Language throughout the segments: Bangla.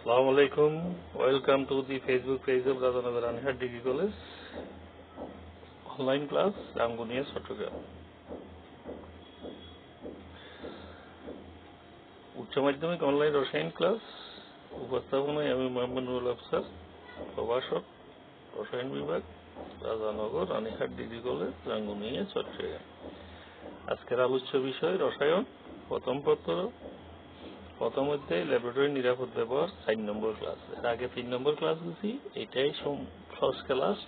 Assalamu alaikum. Welcome to the Facebook page of Radhanagar Anihat Degree College. Online class, Ramgunia Sotogram. উচ্চ মাধ্যমিক অনলাইন রসায়ন ক্লাস উপস্থাপনায় আমি মোহাম্মদ নুরুল আফসার, প্রভাষক, রসায়ন বিভাগ, রাধানগর রানীহাট ডিগ্রি কলেজ, রাঙ্গুনিয়া, চট্টগ্রাম। আজকের আলোচ্য বিষয় রসায়ন প্রথম পত্র, প্রথম অধ্যায় ল্যাবরেটরি নিরাপদ ব্যবহার 4 নম্বর ক্লাস। এর আগে 3 নম্বর ক্লাস দিয়েছি, এটাই ফার্স্ট ক্লাস।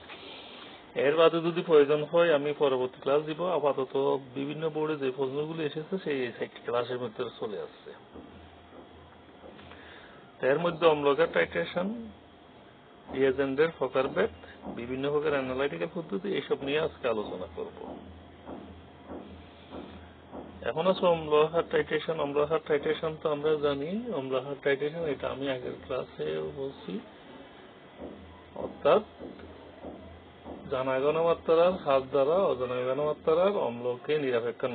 এর বাদে যদি প্রয়োজন হয় আমি পরবর্তী ক্লাস দিব। আপাতত বিভিন্ন বোর্ডে যে প্রশ্নগুলি এসেছে সেই ক্লাসের মধ্যে চলে আসছে। এর মধ্যে অম্লজার টাইট্রেশন, রিয়েজেন্টের ফকারভেদ, বিভিন্ন প্রকার অ্যানালাইটিক্যাল পদ্ধতি, এইসব নিয়ে আজকে আলোচনা করব। এখন আছে অম্লহার টাইট্রেশন। অম্লহার টাইট্রেশন তো আমরা জানি, অম্লহার টাইট্রেশন এটা আমি আগের ক্লাসে বলছি, অর্থাৎ জানা ঘনমাত্রার হার দ্বারা অজানা ঘনমাত্রার অম্লকে নিরপেক্ষণ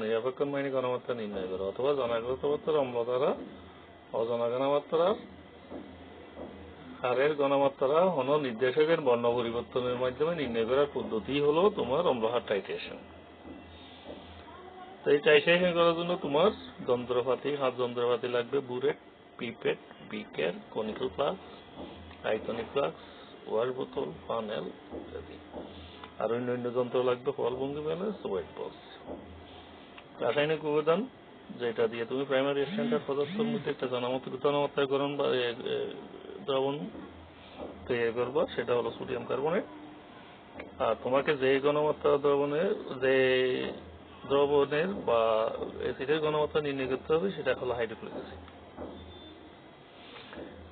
মানে ঘনমাত্রা নির্ণয় করা, অথবা জানা ঘনমাত্রার অম্ল দ্বারা অজানা ঘনমাত্রার হারের ঘনমাত্রা হল নির্দেশকের বর্ণ পরিবর্তনের মাধ্যমে নির্ণয় করার পদ্ধতি হলো তোমার অম্লহার টাইট্রেশন। তো এই টাইট্রেশন করার জন্য তোমার যন্ত্রপাতি, হাত যন্ত্রপাতি লাগবে, burette, pipette, beaker, conical flask, iconic flask, wash বোতল, ফানেল ইত্যাদি। আর অন্যান্য যন্ত্র লাগবে, ফল ভঙ্গি ব্যালেন্স, ওয়েট বক্স। রাসায়নিক উপাদান যেটা দিয়ে তুমি প্রাইমারি স্ট্যান্ডার্ড পদার্থের মধ্যে একটা ঘনমাত্রায় গরম বা দ্রবণ তৈরি করবা, সেটা হলো সোডিয়াম কার্বনেট। আর তোমাকে যে ঘনমাত্রা দ্রবণের বা অ্যাসিডের ঘনমাত্রা নির্ণয় করতে হবে সেটা হলো হাইড্রোক্লোরিক অ্যাসিড।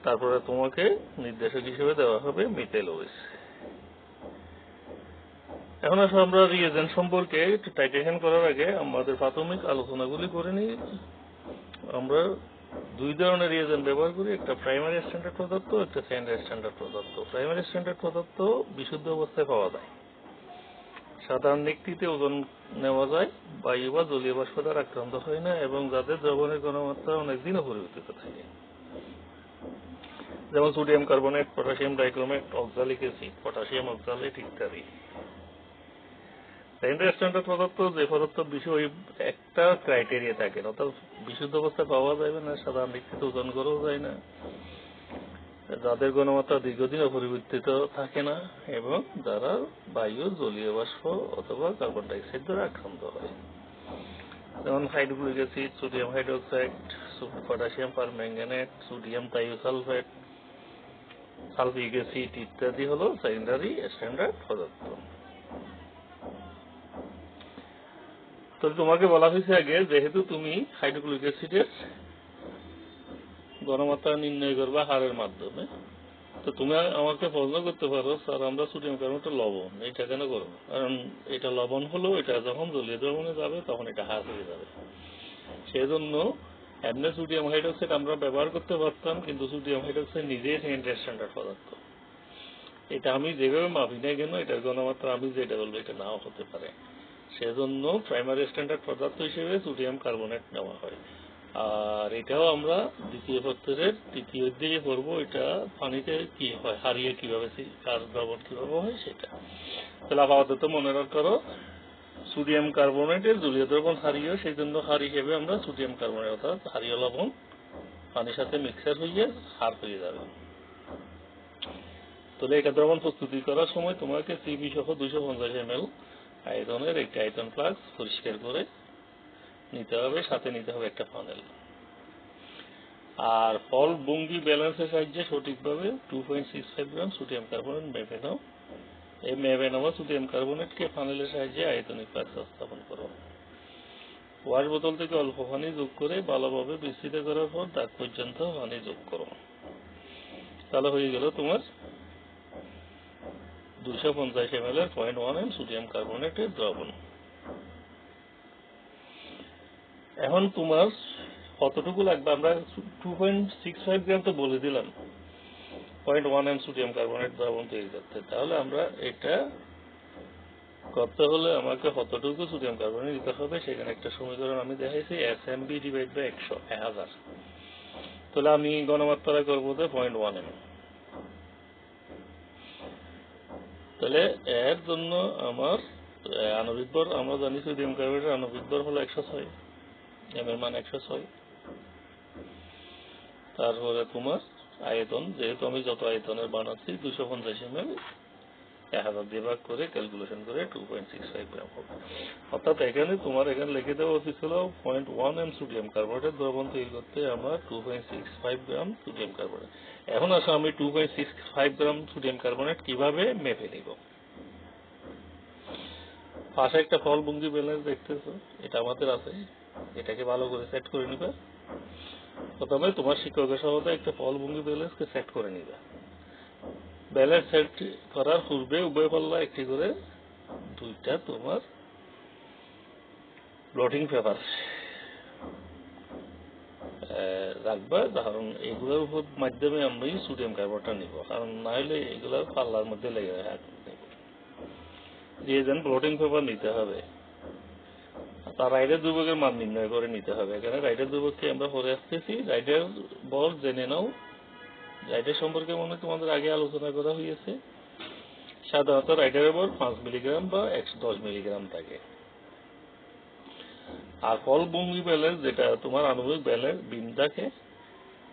তারপরে তোমাকে নির্দেশক হিসেবে দেওয়া হবে মিথাইল ওএইচ। এখন আসলে আমরা রিয়েজেন্ট সম্পর্কে টাইট্রেশন করার আগে আমাদের প্রাথমিক আলোচনাগুলি করে নিই। আমরা দুই ধরনের রিয়েজেন্ট ব্যবহার করি, একটা প্রাইমারি স্ট্যান্ডার্ড পদার্থ, একটা সেকেন্ডারি স্ট্যান্ডার্ড পদার্থ। প্রাইমারি স্ট্যান্ডার্ড পদার্থ বিশুদ্ধ অবস্থায় পাওয়া যায়, সাধারণ ব্যক্তিতে ওজন নেওয়া যায়, বায়ু বা জলীয় বাষ্প দ্বারা আক্রান্ত হয় না, এবং যাদের দ্রবণের ঘনমাত্রা অনেকদিন অপরিবর্তিত থাকে, যেমন sodium carbonate, potassium dichromate, oxalic acid, potassium oxalate ইত্যাদি। সেকেন্ডারি স্ট্যান্ডার্ড পদার্থ যে পদার্থ বিষয় একটা ক্রাইটেরিয়া থাকে, অর্থাৎ বিশুদ্ধ অবস্থায় পাওয়া যাবে না, সাধারণ ব্যক্তিতে ওজন করাও যায় না, যাদের ঘনমাত্রা দীর্ঘদিন অপরিবর্তিত থাকে না, এবং যারা বায়ু, জলীয় বাষ্প অথবা কার্বন ডাইঅক্সাইড দ্বারা আক্রান্ত হয়, যেমন hydrochloric acid, sodium hydroxide, potassium permanganate, sodium thiosulphate, sulphuric acid ইত্যাদি হলো সেকেন্ডারি স্ট্যান্ডার্ড পদার্থ। তো তোমাকে বলা হয়েছে আগে, যেহেতু তুমি হাইড্রোক্লোরিক অ্যাসিডের ঘনমাত্রা নির্ণয় করবা হারের মাধ্যমে, তো তুমি আমাকে প্রশ্ন করতে পারো, স্যার আমরা সোডিয়াম কার্বনেট লবণ, এটা কেন করবো? কারণ এটা লবণ হলো, এটা যখন জলীয় দ্রবণে যাবে তখন এটা হ্রাস হয়ে যাবে। সেজন্য এমনি সোডিয়াম হাইড্রোক্সাইড আমরা ব্যবহার করতে পারতাম, কিন্তু সোডিয়াম হাইড্রোক্সাইড নিজেই সেকেন্ডারি স্ট্যান্ডার্ড পদার্থ। এটা আমি যেভাবে মাপি না কেন, এটার ঘনমাত্রা আমি যেটা বলবো এটা নাও হতে পারে। সেজন্য প্রাইমারি স্ট্যান্ডার্ড পদার্থ হিসেবে সোডিয়াম কার্বনেট নেওয়া হয়। আর এটাও আমরা দ্বিতীয় পত্রের তৃতীয় অধ্যায়ে পড়বো, এটা পানিতে কি হয়, হারিয়ে কিভাবে কার দ্রবণ কিভাবে হয় সেটা। তাহলে আপাতত মনে করো সোডিয়াম কার্বনেটের জলীয় দ্রবণ হারিয়ে, সেই জন্য হার হিসেবে আমরা সোডিয়াম কার্বনেট অর্থাৎ হারিয়ে লবণ পানির সাথে মিক্সার হয়ে হার হয়ে যাবে। তাহলে এটা দ্রবণ প্রস্তুতি করার সময় তোমাকে সিপি সহ 250 ml আয়তনের একটি আয়তন ফ্লাস্ক পরিষ্কার করে নিতে হবে, সাথে নিতে হবে একটা ফানেল। আর ফল ভঙ্গি ব্যালেন্সের সাহায্যে সঠিকভাবে 2.65 গ্রাম সোডিয়াম কার্বনেট মেপে নাও। এই মেপে নেওয়া সোডিয়াম কার্বনেটকে ফানেলের সাহায্যে আয়তনিক ফ্লাস্কে স্থাপন করো। ওয়াশ বোতল থেকে অল্প পানি যোগ করে ভালোভাবে মিশ্রিত করার পর দাগ পর্যন্ত পানি যোগ করো। তাহলে হয়ে গেল তোমার 250 ml 0.1 সোডিয়াম কার্বনেটের দ্রবণ। এখন তোমার কতটুকু লাগবে? আমরা 2.65 গ্রাম তো বলে দিলাম 0.1 সোডিয়াম কার্বনেট দ্রবণ তৈরি করতে। তাহলে আমরা এটা করতে হলে আমাকে কতটুকু সোডিয়াম কার্বনেট নিতে হবে, সেখানে একটা সমীকরণ আমি দেখাইছি, SMB/100, 1000। তাহলে আমি গণমাত্রা করবো 0.1 mm। তাহলে এর জন্য আমার আণবিক ভর আমরা জানি সোডিয়াম কার্বনেটের আণবিক ভর হলো 106, m এর মান 106। তারপরে তোমার আয়তন, যেহেতু আমি যত আয়তনের বানাচ্ছি 250 ml 1000 দিয়ে ভাগ করে ক্যালকুলেশন করে 2.65 গ্রাম হবে। অর্থাৎ এখানে তোমার এখানে লিখে দেওয়া উচিত ছিল 0.1 m সোডিয়াম কার্বনেটের দ্রবণ তৈরি করতে আমার 2.65 গ্রাম সোডিয়াম কার্বনেট। এখন আসো আমি 2.65 গ্রাম সোডিয়াম কার্বনেট কিভাবে মেপে নিব। পাশে একটা ফলভঙ্গি ব্যালেন্স দেখতেছো, এটা আমাদের আছে, এটাকে ভালো করে সেট করে নিবে। প্রথমে তোমার শিক্ষকের সাথে একটা ফলভঙ্গি ব্যালেন্সকে সেট করে নিবে। ব্যালেন্স সেট করার পূর্বে উভয় পাল্লা একটি করে দুইটা তোমার ব্লটিং পেপার রাখবা, কারণ এগুলোর উপর মাধ্যমে আমরা সোডিয়াম কার্বনেটটা নিব, কারণ না হলে এগুলোর পাল্লার মধ্যে লেগে রিয়েজেন্ট ব্লটিং পেপার নিতে হবে। তার রাইডের দুর্ভোগের মান নির্ণয় করে নিতে হবে। এখানে রাইডের দুর্ভোগকে আমরা পরে আসতেছি। রাইডের বল জেনে নাও। রাইডের সম্পর্কে মনে হয় তোমাদের আগে আলোচনা করা হয়েছে। সাধারণত রাইডের বল 5 মিলিগ্রাম বা 110 মিলিগ্রাম থাকে। আর ফলভঙ্গি ব্যালেন্স যেটা তোমার আণবিক ব্যালেন্স বিম থাকে,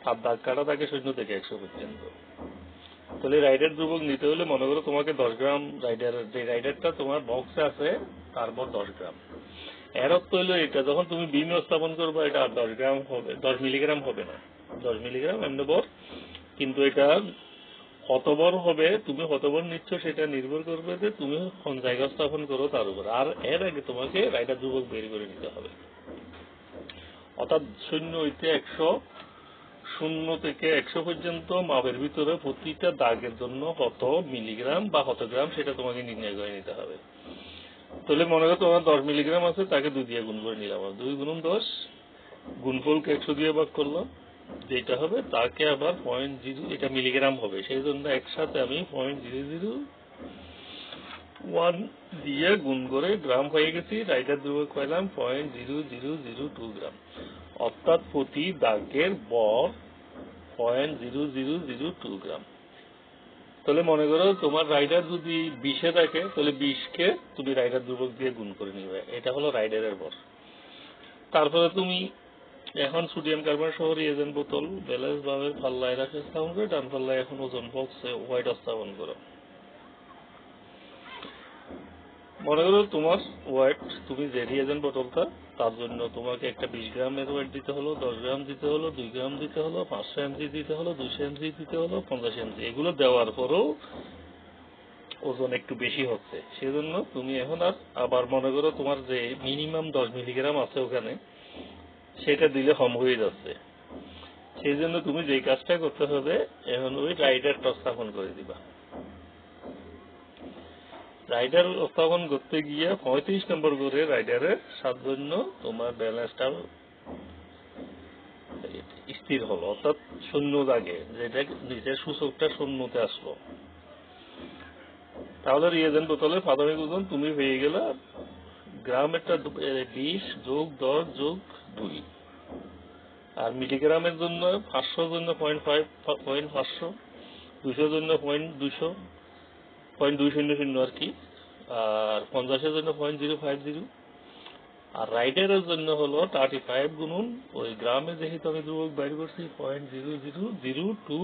তার দাগ কাটা থাকে 0 থেকে 100 পর্যন্ত। তাহলে রাইডের দুর্ভোগ নিতে হলে মনে করো তোমাকে 10 গ্রাম রাইডের, যে রাইডারটা তোমার বক্সে আছে তারপর 10 গ্রাম। এর অর্থ হলো এটা যখন তুমি বিমে স্থাপন করবে এটা 10 গ্রাম হবে, 10 মিলিগ্রাম হবে না, 10 মিলিগ্রাম এমনি বর। কিন্তু এটা কত বর হবে, তুমি কত বর নিচ্ছ সেটা নির্ভর করবে যে তুমি কোন জায়গা স্থাপন করো তার উপর। আর এর আগে তোমাকে রাইডার দুর্ভোগ বের করে নিতে হবে। অর্থাৎ 0 হইতে 100, 0 থেকে 100 পর্যন্ত মাপের ভিতরে প্রতিটা দাগের জন্য কত মিলিগ্রাম বা কত গ্রাম সেটা তোমাকে নির্ণয় করে নিতে হবে। তাহলে মনে করো তোমার 10 মিলিগ্রাম আছে, তাকে 2 দিয়ে গুণ করে নিলাম। 2 গুণন 10, গুণফলকে 100 দিয়ে ভাগ করলাম, যেটা হবে তাকে আবার 0.0, এটা মিলিগ্রাম হবে, সেই জন্য একসাথে আমি 0.001 দিয়ে গুণ করে গ্রাম হয়ে গেছি। রাইডার দুর্ভোগ পাইলাম 0.0002 গ্রাম। অর্থাৎ প্রতি দাগের বর 0.0002 গ্রাম। তাহলে মনে করো তোমার রাইডার যদি 20-এ থাকে, তাহলে 20-কে তুমি রাইডার দুর্ভোগ দিয়ে গুণ করে নিবে। এটা হলো রাইডারের বর। তারপরে তুমি এখন সোডিয়াম কার্বনেট সহ রিয়েজেন্ট বোতল ব্যালেন্স ভাবে পাল্লায় রাখে স্থাপন করে, ডান পাল্লায় এখন ওজন বক্সে হোয়াইট স্থাপন করো। মনে করো তোমার ওয়েট, তুমি যে রিয়েজেন্ট বোতলটা, তার জন্য তোমাকে একটা 20 গ্রামের ওয়েট দিতে হলো, 10 গ্রাম দিতে হলো, 2 গ্রাম দিতে হলো, 500 mg দিতে হলো, 200 mg দিতে হলো, 50 mg। এগুলো দেওয়ার পরেও ওজন একটু বেশি হচ্ছে, সেজন্য তুমি এখন আবার মনে করো তোমার যে মিনিমাম 10 মিলিগ্রাম আছে ওখানে, সেটা দিলে কম হয়ে যাচ্ছে। সেই জন্য তুমি যে কাজটা করতে হবে, এখন ওই রাইডারটা স্থাপন করে দিবা। রাইডার স্থাপন করতে গিয়ে 35 নম্বর করে রাইডারের সাত জন্য তোমার ব্যালেন্সটা স্থির হলো, অর্থাৎ 0 দাগে, যেটা নিচের সূচকটা 0-তে আসলো। তাহলে রিয়েজেন্ট বোতলের প্রাথমিক ওজন তুমি পেয়ে গেলে গ্রামেরটা 20 যোগ 10 যোগ 2। আর মিলিগ্রামের জন্য 500 জন্য 0.500, 200 জন্য 0.200 আর কি, আর 50-এর জন্য 0.050। আর রাইডারের জন্য হলো 35 গুণন ওই গ্রামে, যেহেতু আমি দুর্ভোগ বাইর করছি 0.0002।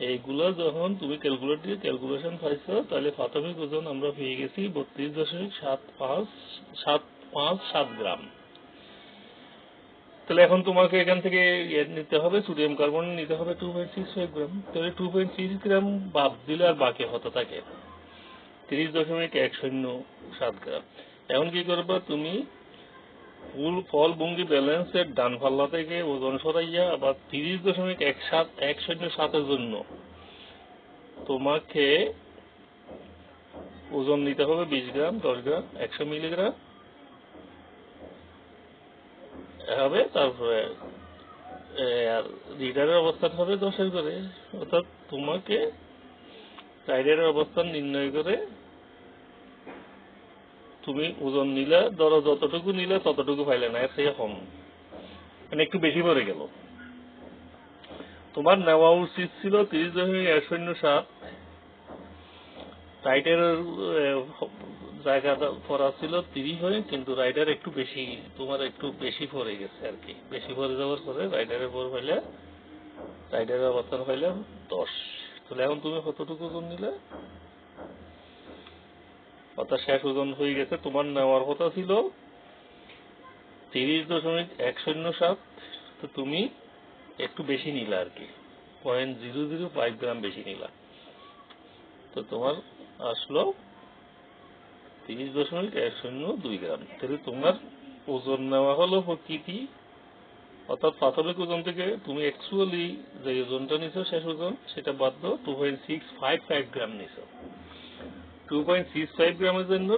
এইগুলো যখন তুমি ক্যালকুলেশন পাইছো, তাহলে প্রাথমিক ওজন আমরা পেয়ে গেছি 32.75 গ্রাম। তাহলে এখন তোমাকে এখান থেকে নিতে হবে সোডিয়াম কার্বন নিতে হবে 2.65 গ্রাম। তাহলে 2.6 গ্রাম বাদ দিলে আর বাকি হতে থাকে 30.107 গ্রাম। এখন কি করবা, তুমি ফলভঙ্গি ব্যালেন্সের ডান পাল্লা থেকে ওজন সরাইয়া আবার 30.107 জন্য তোমাকে ওজন নিতে হবে 20 গ্রাম, 10 গ্রাম, 100 মিলিগ্রাম হবে। তারপরে রিডারের অবস্থান হবে 10-এর করে। অর্থাৎ তোমাকে রাইডারের অবস্থান নির্ণয় করে তুমি ওজন নিলে, ধরো যতটুকু নিলে ততটুকু পাইলে না, এর থেকে কম, মানে একটু বেশি পড়ে গেল। তোমার নেওয়া উচিত ছিল 30.107, রাইটের জায়গা পড়া ছিল 30 হয়ে, কিন্তু রাইডার একটু বেশি, তোমার একটু বেশি পড়ে গেছে আর কি। বেশি পড়ে যাওয়ার পরে রাইডারের পর পাইলে, রাইডারের অবস্থান পাইলে 10। তাহলে এখন তুমি কতটুকু ওজন নিলে? অর্থাৎ শেষ ওজন হয়ে গেছে। তোমার নেওয়ার কথা ছিল 30.107, তো তুমি একটু বেশি নিলা আর কি, 0.005 গ্রাম বেশি নিলা। তো তোমার আসলো 30.102 গ্রাম। তাহলে তোমার ওজন নেওয়া হলো প্রকৃতি, অর্থাৎ প্রাথমিক ওজন থেকে তুমি অ্যাকচুয়ালি যে ওজনটা নিছো শেষ ওজন, সেটা বাদ দাও, 2.655 গ্রাম নিছো। 2.65 গ্রামের জন্য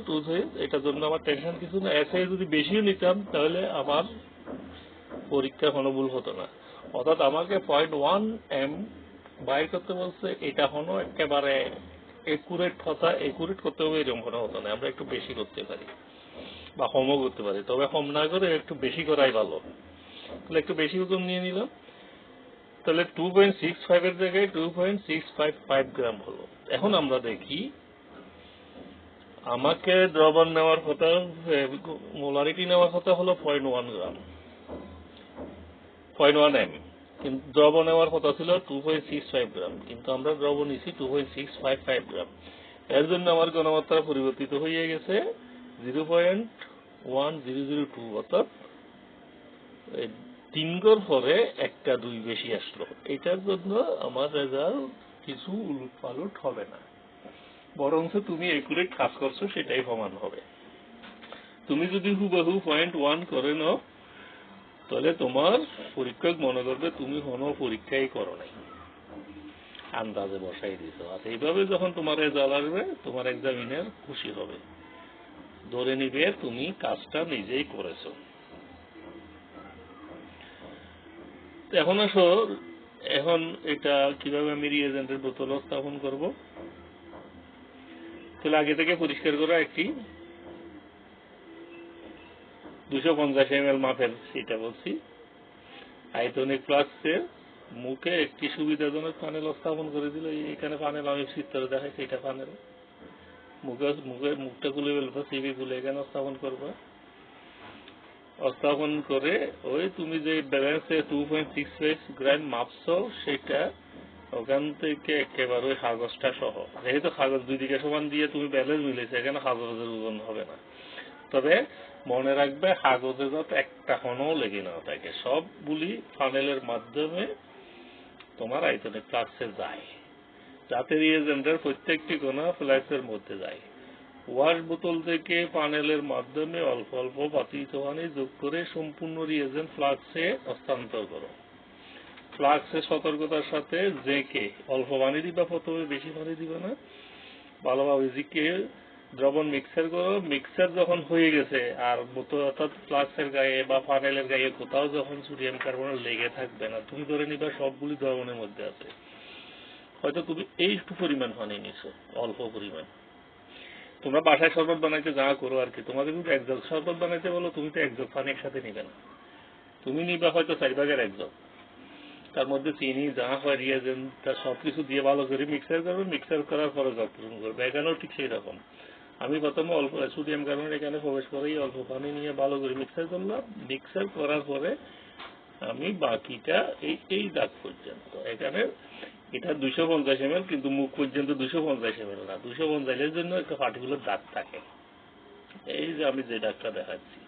এটার জন্য আমার টেনশন কিছু না। এর থেকে যদি বেশিও নিতাম তাহলে আমার পরীক্ষা কোনো ভুল হতো না। অর্থাৎ আমাকে 0.1 m বাই করতে বলছে, এটা কোনো একেবারে একুরেট কথা, একুরেট করতে হবে এরকম কোনো হতো না। আমরা একটু বেশি করতে পারি বা কমও করতে পারি, তবে কম না করে একটু বেশি করাই ভালো। তাহলে একটু বেশি ওজন নিয়ে নিলাম। তাহলে 2.65 এর জায়গায় 2.655 গ্রাম হলো। এখন আমরা দেখি, আমাকে দ্রবণ নেওয়ার কথা, মোলারিটি নেওয়ার কথা হলো 0.1 গ্রাম, 0.1 m, কিন্তু দ্রবণ নেওয়ার কথা ছিল 2.65 গ্রাম, কিন্তু আমরা দ্রবণ নিছি 2.655 গ্রাম। এর জন্য আমার ঘনমাত্রা পরিবর্তিত হয়ে গেছে 0.1002, অর্থাৎ 3 গড় পরে একটা 2 বেশি আসলো। এটার জন্য আমার রেজাল্ট কিছু উলট পালট হবে না, বরঞ্চ তুমি একুরেট কাজ করছো সেটাই প্রমাণ হবে। তুমি যদি হুবহু 0.1 করে নাও, তাহলে তোমার পরীক্ষক মনে করবে তুমি কোনো পরীক্ষাই করো নাই, আন্দাজে বসাই দিছো। আর এইভাবে যখন তোমার রেজাল্ট আসবে, তোমার এক্সামিনার খুশি হবে, ধরে নিবে তুমি কাজটা নিজেই করেছো। এখন আসো, এখন এটা কিভাবে আমি রিয়েজেন্টের বোতল স্থাপন করব। তাহলে আগে থেকে পরিষ্কার করা একটি 250 ml মাপের, সেটা বলছি, আইটনিক ফ্লাস্কের মুখে একটি সুবিধাজনক প্যানেল স্থাপন করে দিল। এখানে প্যানেল আমি চিত্রে দেখাই, সেটা প্যানেল। মুখটা খুলে ফেলবো, সিবি খুলে এখানে স্থাপন করবো। স্থাপন করে ওই তুমি যে ব্যালেন্সে 2.65 গ্রাম মাপছো, সেটা ওখান থেকে একেবারে ওই কাগজটা সহ, যেহেতু কাগজ দুই দিকে সমান দিয়ে তুমি ব্যালেন্স মিলেছে, এখানে কাগজের ওজন হবে না। তবে মনে রাখবে, কাগজে যাতে একটা কোণও লেগে না থাকে, সবগুলি ফানেলের মাধ্যমে তোমার আইটনিক ফ্লাস্কে যায়, যাতে রিয়েজেন্টের প্রত্যেকটি কোণা ফ্লাস্কের মধ্যে যায়। ওয়াশ বোতল থেকে পানেলের মাধ্যমে অল্প অল্প পাতিত পানি যোগ করে সম্পূর্ণ রিয়েজেন্ট ফ্লাস্কে হস্তান্তর করো। ফ্লাস্কে সতর্কতার সাথে জেঁকে অল্প পানি দিবা, প্রথমে বেশি পানি দিবে না, ভালোভাবে জিকে দ্রবণ মিক্সার করো। মিক্সার যখন হয়ে গেছে আর বোতল অর্থাৎ ফ্লাস্কের গায়ে বা পানেলের গায়ে কোথাও যখন সোডিয়াম কার্বনেট লেগে থাকবে না, তুমি ধরে নিবা সবগুলি দ্রবণের মধ্যে আছে। হয়তো তুমি এইটুকু পরিমাণ পানি নিছো, অল্প পরিমাণ। তোমরা বাসায় শরবত বানাইতে যা করো আর কি, তোমাদের কিন্তু 1 জগ শরবত বানাইতে বলো, তুমি তো 1 জগ পানি একসাথে নিবে না, তুমি নিবা হয়তো 4/1 জগ। তার মধ্যে চিনি যা হয় রিয়েজেন্ট সবকিছু দিয়ে ভালো করে মিক্সার করবে। মিক্সার করার পরে জগ পূরণ করবে। এখানেও ঠিক সেই রকম। আমি প্রথমে অল্প সোডিয়াম কার্বনেট এখানে প্রবেশ করেই অল্প পানি নিয়ে ভালো করে মিক্সার করলাম। মিক্সার করার পরে আমি বাকিটা এই দাগ পর্যন্ত, এখানে এটা 250 ml, কিন্তু মুখ পর্যন্ত 250 ml না, 250 এর জন্য একটা পার্টিকুলার দাগ থাকে। এই যে আমি যে দাগটা দেখাচ্ছি,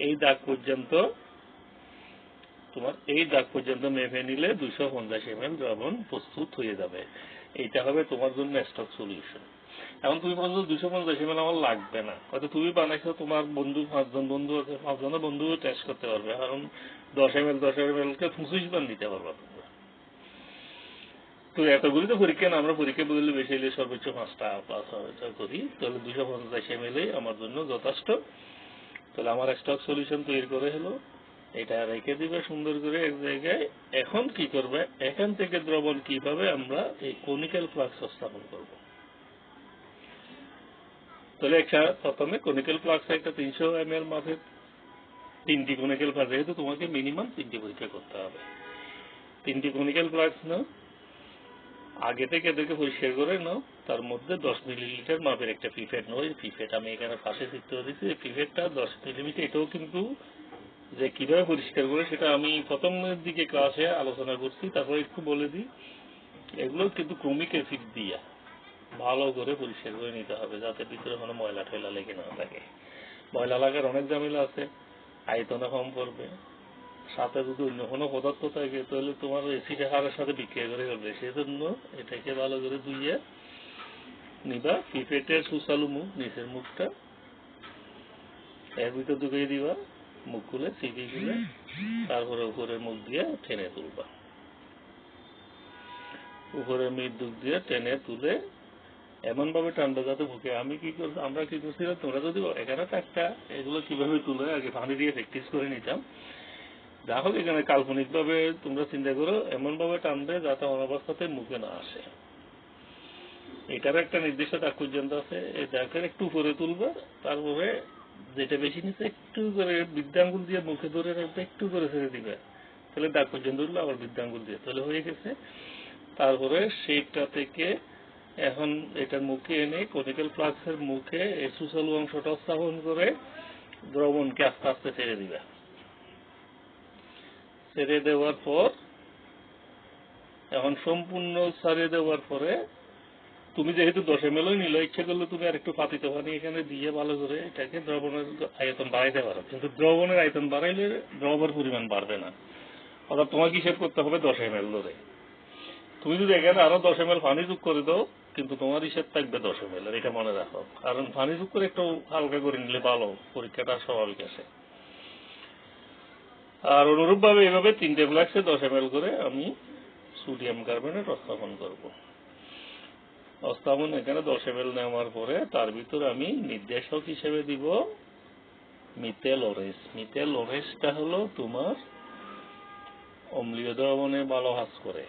এই দাগ পর্যন্ত, তোমার এই দাগ পর্যন্ত মেপে নিলে 250 ml দ্রবণ প্রস্তুত হয়ে যাবে। এইটা হবে তোমার জন্য স্টক সলিউশন। এখন তুমি বলছো 250 ml আমার লাগবে না, হয়তো তুমি বানাইছো, তোমার বন্ধু 5 জন বন্ধু আছে, 5 জনের বন্ধু টেস্ট করতে পারবে, কারণ 10 ml কে 25 বার নিতে পারবা তোমরা। তো এতগুলি তো পরীক্ষা না, আমরা পরীক্ষা বদলে বেশি হলে সর্বোচ্চ 5টা পাস করি, তাহলে 250 ml আমার জন্য যথেষ্ট। তাহলে আমার স্টক সলিউশন তৈরি করে হলো, এটা রেখে দিবে সুন্দর করে এক জায়গায়। এখন কি করবে, এখান থেকে দ্রবণ কিভাবে আমরা এই কনিক্যাল ফ্লাস্ক স্থাপন করব। তাহলে প্রথমে কনিক্যাল ফ্লাস্ক একটা 300 ml মাপের 3টি কনিক্যাল ফ্লাস্ক, যেহেতু তোমাকে মিনিমাম 3টি পরীক্ষা করতে হবে, 3টি কনিক্যাল ফ্লাস্ক নাও, আগে থেকে এদেরকে পরিষ্কার করে নাও, তার মধ্যে 10 মিলিলিটার মাপের একটা পিপেট নাও। এই পিপেট আমি এখানে পাশে চিত্র দিচ্ছি। এই পিপেটটা 10 মিলিমিটার। এটাও কিন্তু যে কিভাবে পরিষ্কার করে সেটা আমি প্রথমের দিকে ক্লাসে আলোচনা করছি, তারপরে একটু বলে দিই। এগুলো কিন্তু ক্রমিক অ্যাসিড দিয়া ভালো করে পরিষ্কার করে নিতে হবে, যাতে ভিতরে কোনো ময়লা টয়লা লেগে না থাকে। ময়লা লাগার অনেক ঝামেলা আছে, আয়তনে কম পড়বে, সাথে যদি অন্য কোনো পদার্থ থাকে তাহলে তোমার অ্যাসিড হারের সাথে বিক্রিয়া করে ফেলবে। সেজন্য এটাকে ভালো করে ধুইয়ে নিবা। পিপেটের সুচালু মুখ, নিচের মুখটা এর ভিতর ঢুকিয়ে দিবা, মুখ খুলে সিপি খুলে, তারপরে উপরের মুখ দিয়ে টেনে তুলবা। উপরের মুখ দিয়ে টেনে তুলে এমন ভাবে টানবা যাতে মুখে, আমরা কি করছিলাম, তোমরা যদি এখানে থাকতা এগুলো কিভাবে তুলে আগে পানি দিয়ে প্র্যাকটিস করে নিতাম। যা হোক, এখানে কাল্পনিক ভাবে তোমরা চিন্তা করো, এমন ভাবে টানবে যাতে অনাবস্থাতে মুখে না আসে। এটার একটা নির্দিষ্ট তাৎপর্য আছে। এই দাগের একটু উপরে তুলবে, তারপরে যেটা বেশি নিচে একটু করে বৃদ্ধাঙ্গুল দিয়ে মুখে ধরে রাখবে, একটু করে ছেড়ে দিবে, তাহলে দাগ পর্যন্ত উঠলো, আবার বৃদ্ধাঙ্গুল দিয়ে, তাহলে হয়ে গেছে। তারপরে সেইটা থেকে এখন এটার মুখে এনে কনিক্যাল ফ্লাস্কের মুখে এই সুচালু অংশটা স্থাপন করে দ্রবণকে আস্তে আস্তে ছেড়ে দিবে। ছেড়ে দেওয়ার পর, এখন সম্পূর্ণ ছাড়িয়ে দেওয়ার পরে তুমি যেহেতু 10 ml নিল, ইচ্ছে করলে তুমি আর একটু পাতিত পানি এখানে দিয়ে ভালো করে এটাকে দ্রবণের আয়তন বাড়াইতে পারো। কিন্তু দ্রবণের আয়তন বাড়াইলে দ্রবের পরিমাণ বাড়বে না। অর্থাৎ তোমাকে হিসেব করতে হবে 10 ml ধরে। তুমি যদি এখানে আরো 10 ml পানি যোগ করে দাও, কিন্তু তোমার হিসেব থাকবে 10 ml, এটা মনে রাখো। কারণ পানি যোগ করে একটু হালকা করে নিলে ভালো, পরীক্ষাটা স্বাভাবিক আসে। আর অনুরূপ ভাবে এভাবে 3টে ফ্লাস্কে 10 ml করে আমি সোডিয়াম কার্বনেট স্থাপন করব। স্থাপন এখানে 10 ml নেওয়ার পরে তার ভিতরে আমি নির্দেশক হিসেবে দিব মিথেল ওরেস। মিথেল ওরেসটা হলো তোমার অম্লীয় দ্রবণে ভালো কাজ করে।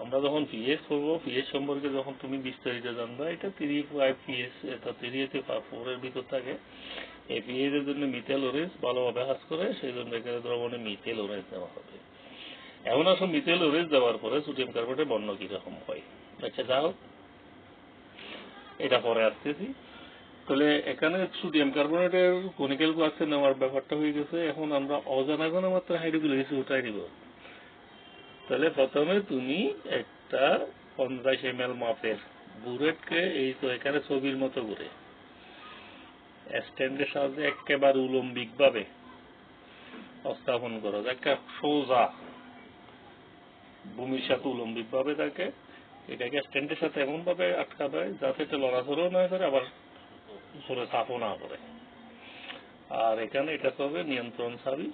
আমরা যখন পিএইচ করবো, পিএইচ সম্পর্কে যখন তুমি বিস্তারিত জানবা, এটা 3.5 পিএইচ, এটা 3.4 এর ভিতর থাকে। এই পিএইচ এর জন্য মিথেল ওরেস ভালোভাবে কাজ করে, সেই জন্য এখানে দ্রবণে মিথেল ওরেস দেওয়া হবে। এখন আসো মিথেল ওরেস দেওয়ার পরে সোডিয়াম কার্বনেটের বর্ণ কিরকম হয়। আচ্ছা, যা হোক, এটা পরে আসতেছি। তাহলে এখানে সোডিয়াম কার্বনেটের কনিক্যাল ফ্লাস্কে নেওয়ার ব্যাপারটা হয়ে গেছে। এখন আমরা অজানা ঘনমাত্রা হাইড্রোক্লোরিক অ্যাসিড উঠাই দিব। তাহলে প্রথমে তুমি একটা 50 ml মাপের বুলেটকে, এই তো এখানে ছবির মতো করে স্ট্যান্ডের সাহায্যে একেবারে উলম্বিক ভাবে স্থাপন করো, একটা সোজা ভূমির সাথে উলম্বিক ভাবে থাকে। এটাকে স্ট্যান্ডের সাথে এমন ভাবে আটকাবে যাতে এটা লড়াচড়াও না করে, আবার সরে চাপও না করে। আর এখানে এটা হবে নিয়ন্ত্রণ চাবি।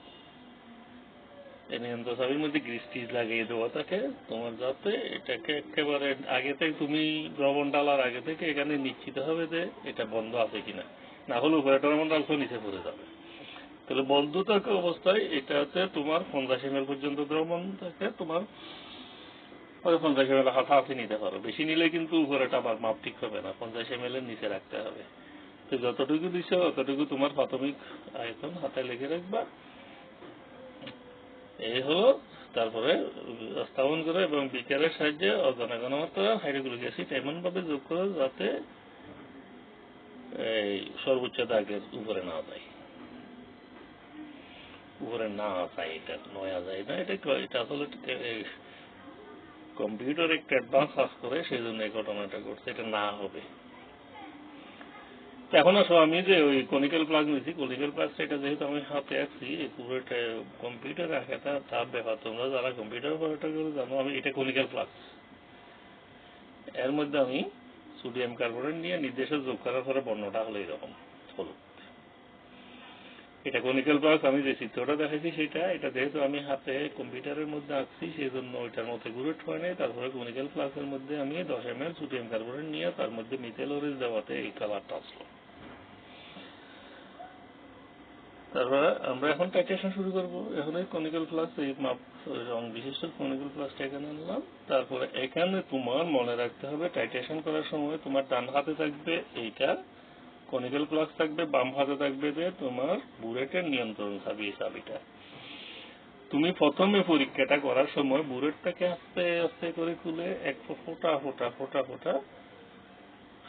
এই নিয়ন্ত্রণ চাবির মধ্যে গ্রিস টিজ লাগিয়ে দেওয়া থাকে তোমার, যাতে এটাকে একেবারে আগে থেকে, তুমি দ্রবণ ডালার আগে থেকে এখানে নিশ্চিত হবে যে এটা বন্ধ আছে কিনা, না হলে উপরে দ্রবণ ডালছো নিচে পড়ে যাবে। তাহলে বন্ধ থাকা অবস্থায় এটাতে তোমার 50 ml পর্যন্ত দ্রবণ থাকে। তোমার 50 ml হাতে নিতে পারো, বেশি নিলে কিন্তু উপরেটা আবার মাপ ঠিক হবে না, 50 ml এর নিচে রাখতে হবে। তো যতটুকু দিছো ততটুকু তোমার প্রাথমিক আয়তন হাতে লেগে রাখবা। এই হলো। তারপরে স্থাপন করে এবং বিকারের সাহায্যে অজানা ঘনমাত্রা হাইড্রোক্লোরিক অ্যাসিড এমন ভাবে যোগ করো যাতে এই সর্বোচ্চ দাগের উপরে না যায়, উপরে না যায়, এটা নয়া যায় না। এটা আসলে কম্পিউটার একটা অ্যাডভান্স কাজ করে, সেই জন্য এই ঘটনাটা ঘটছে, এটা না হবে। এখন আসো, আমি যে ওই কনিক্যাল প্লাগ নিয়েছি, কনিক্যাল প্লাগটা এটা যেহেতু আমি হাতে আছি, পুরোটা কম্পিউটারে রাখাটা তার ব্যাপার। তোমরা যারা কম্পিউটার পড়াটা করে জানো, আমি এটা কনিক্যাল প্লাগ, এর মধ্যে আমি সোডিয়াম কার্বনেট নিয়ে নির্দেশক যোগ করার পরে বর্ণটা হলো এরকম হলো। এটা কনিক্যাল প্লাগ আমি যে চিত্রটা দেখাইছি সেটা, এটা যেহেতু আমি হাতে কম্পিউটারের মধ্যে আঁকছি সেই জন্য ওইটার মধ্যে গুরুত্ব হয় নাই। তারপরে কনিক্যাল প্লাগের মধ্যে আমি 10 ml সোডিয়াম কার্বনেট নিয়ে তার মধ্যে মিথেল ওরেস দেওয়াতে এই কালারটা আসলো। তারপরে আমরা এখন টাইট্রেশন শুরু করবো। এখন এই কনিক্যাল ফ্লাস্ক, এই মাপ রং বিশিষ্ট কনিক্যাল ফ্লাস্কটা এখানে আনলাম। তারপরে এখানে তোমার মনে রাখতে হবে, টাইট্রেশন করার সময় তোমার ডান হাতে থাকবে এইটা কনিক্যাল ফ্লাস্ক থাকবে, বাম হাতে থাকবে যে তোমার বুলেটের নিয়ন্ত্রণ চাবি, এই চাবিটা। তুমি প্রথমে পরীক্ষাটা করার সময় বুলেটটাকে আস্তে আস্তে করে খুলে এক ফোঁটা ফোঁটা ফোঁটা ফোঁটা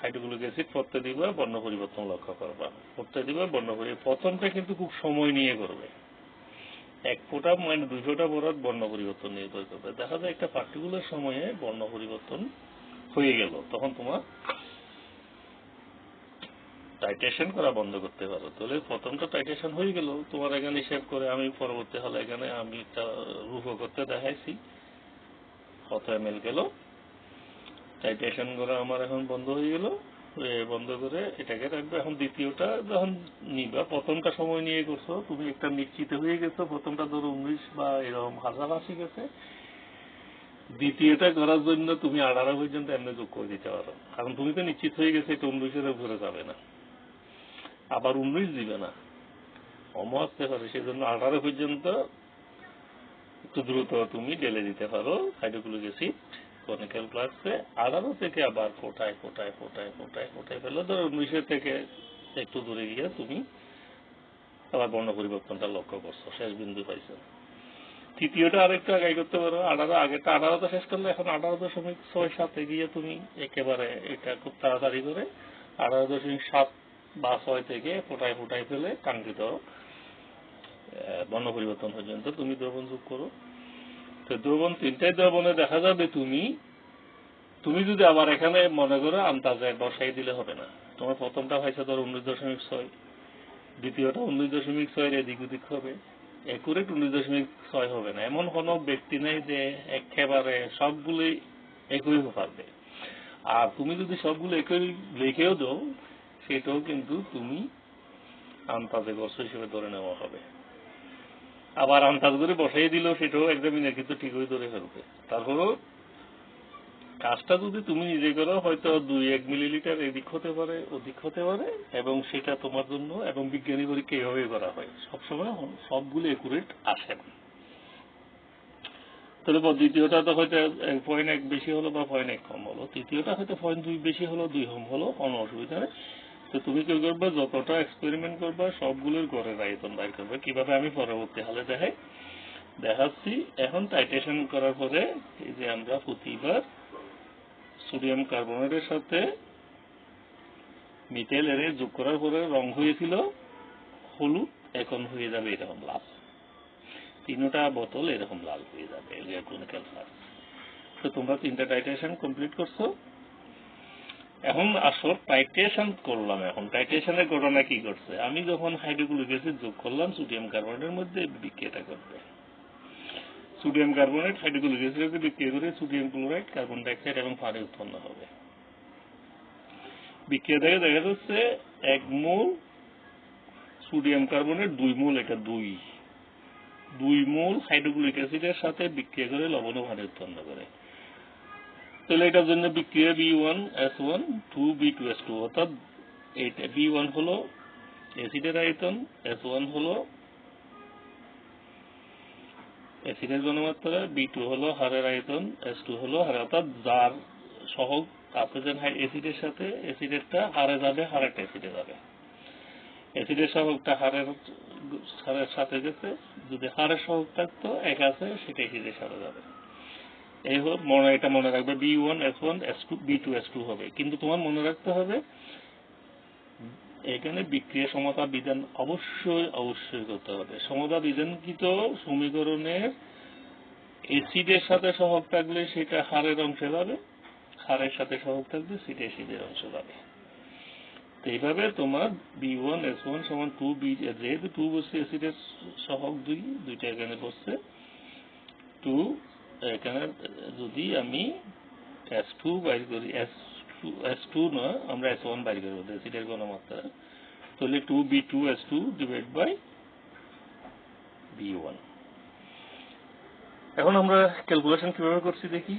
হাইড্রোক্লোরিক অ্যাসিড পড়তে দিবা, বর্ণ পরিবর্তন লক্ষ্য করবা। পড়তে দিবা, বর্ণ পরিবর্তন প্রথমটা কিন্তু খুব সময় নিয়ে করবে। এক ফোঁটা মানে 2 ফোঁটা পড়ার বর্ণ পরিবর্তন নির্ভর করবে। দেখা যায় একটা পার্টিকুলার সময়ে বর্ণ পরিবর্তন হয়ে গেল, তখন তোমার টাইট্রেশন করা বন্ধ করতে পারো। তাহলে প্রথমটা টাইট্রেশন হয়ে গেল, তোমার এখানে হিসাব করে আমি পরবর্তী হলে এখানে আমি একটা রূপ করতে দেখাইছি কত ml গেল। টাইট্রেশন করা আমার এখন বন্ধ হয়ে গেল, বন্ধ করে এটাকে রাখবে। এখন দ্বিতীয়টা যখন নিবা, প্রথমটা সময় নিয়ে করছো, তুমি একটা নিশ্চিত হয়ে গেছো, প্রথমটা ধরো 19 বা এরকম কাছাকাছি গেছে। দ্বিতীয়টা করার জন্য তুমি 18 পর্যন্ত এমনি যোগ করে দিতে পারো, কারণ তুমি তো নিশ্চিত হয়ে গেছে এটা 19-এর উপরে যাবে না, আবার 19 দিবে না, কমও আসতে পারে। সেই জন্য 18 পর্যন্ত একটু দ্রুত তুমি ঢেলে দিতে পারো হাইড্রোক্লোরিক অ্যাসিড কনিক্যাল ফ্লাস্কে। 18 থেকে আবার ফোটায় ফোটায় ফোটায় ফোটায় ফোটায় ফেলো। ধরো 19 থেকে একটু দূরে গিয়ে তুমি আবার বর্ণ পরিবর্তনটা লক্ষ্য করছো, শেষ বিন্দু পাইছো। তৃতীয়টা আরেকটু আগাই করতে পারো। 18 আগেটা 18টা শেষ করলে এখন 18.67 গিয়ে তুমি একেবারে এটা খুব তাড়াতাড়ি করে 18.7 বা 6 থেকে ফোটায় ফোটায় ফেলে কাঙ্ক্ষিত বর্ণ পরিবর্তন পর্যন্ত তুমি দ্রবণ যোগ করো। তো দ্রবণ তিনটাই দ্রবণে দেখা যাবে তুমি যদি আবার এখানে মনে করো আন্দাজে বসাই দিলে হবে না। তোমার প্রথমটা হয়েছে ধরো 19.6, দ্বিতীয়টা 19.6 এদিক ওদিক হবে, একুরেট 19.6 হবে না। এমন কোনো ব্যক্তি নেই যে একেবারে সবগুলোই একই পারবে। আর তুমি যদি সবগুলো একই লিখেও দাও, সেটাও কিন্তু তুমি আন্দাজে বর্ষ হিসেবে ধরে নেওয়া হবে। আবার আন্দাজ করে বসাই দিল, সেটাও এক্সামিনার কিন্তু ঠিকই ধরে ফেলবে। তারপরও কাজটা যদি তুমি নিজে করো, হয়তো 2-1 মিলিলিটার এদিক হতে পারে ওদিক হতে পারে, এবং সেটা তোমার জন্য, এবং বিজ্ঞানী পরীক্ষা এইভাবেই করা হয়, সবসময় সবগুলো একুরেট আসে না। তাহলে দ্বিতীয়টা তো হয়তো 0.1 বেশি হলো বা 0.1 কম হলো, তৃতীয়টা হয়তো 0.2 বেশি হলো 2 কম হলো, কোনো অসুবিধা নেই। তো তুমি কি করবে, যতটা এক্সপেরিমেন্ট করবা সবগুলোর গড়ের আয়তন বাইর করবে। কিভাবে আমি পরবর্তী হালে দেখাচ্ছি। এখন টাইট্রেশন করার পরে এই যে আমরা প্রতিবার সোডিয়াম কার্বনেটের সাথে মিথেল এর যোগ করার পরে রং হয়েছিল হলুদ, এখন হয়ে যাবে এরকম লাল। তিনটা বোতল এরকম লাল হয়ে যাবে কনিক্যাল ফ্লাস্ক। তো তোমরা 3টা টাইট্রেশন কমপ্লিট করছো। এখন আসো টাইট্রেশন করলাম। এখন টাইট্রেশনের ঘটনা কি করছে, আমি যখন হাইড্রোক্লোরিক অ্যাসিড যোগ করলাম সোডিয়াম কার্বনেটের মধ্যে, বিক্রিয়াটা করবে। সোডিয়াম কার্বনেট হাইড্রোক্লোরিক অ্যাসিডকে বিক্রিয়া করে সোডিয়াম ক্লোরাইড, কার্বন ডাইঅক্সাইড এবং পানি উৎপন্ন হবে। বিক্রিয়া থেকে দেখা যাচ্ছে 1 মোল সোডিয়াম কার্বনেট 2 মোল, এটা 2 মোল হাইড্রোক্লোরিক অ্যাসিডের সাথে বিক্রিয়া করে লবণ ও পানি উৎপন্ন করে। তাহলে এটার জন্য বিক্রিয়া B1S1 2B2S2, অর্থাৎ এইটা B1 হলো অ্যাসিডের আয়তন, S1 হলো অ্যাসিডের ঘনমাত্রা, B2 হলো হারের আয়তন, S2 হলো হার, অর্থাৎ যার সহগ অক্সিজেন অ্যাসিডের সাথে অ্যাসিডেরটা হারে যাবে, হারেরটা অ্যাসিডে যাবে। অ্যাসিডের সহগটা হারের সাথে গেছে, যদি হারের সহগ থাকতো 1 আছে, সেটা অ্যাসিডের সাথে যাবে। এই হোক এটা মনে রাখবে, B1S1 B2S2 হবে। কিন্তু তোমার মনে রাখতে হবে এখানে বিক্রিয়া সমতা বিধান অবশ্যই করতে হবে। সমতা বিধানকৃত সমীকরণের অ্যাসিডের সাথে সহগ থাকলে সেটা হারের অংশে যাবে, হারের সাথে সহগ থাকলে সেটা অ্যাসিডের অংশে যাবে। তো এইভাবে তোমার B1S1 সমান 2B, যেহেতু 2 বসছে, অ্যাসিডের সহগ 2টা এখানে বসছে 2, এখানে যদি আমি S2 বাইর করি, S2 নয়, আমরা S1 বাইর করবো অ্যাসিডের ঘনমাত্রা, তাহলে 2B2S2 ডিভাইড বাই B1। এখন আমরা ক্যালকুলেশন কিভাবে করছি দেখি।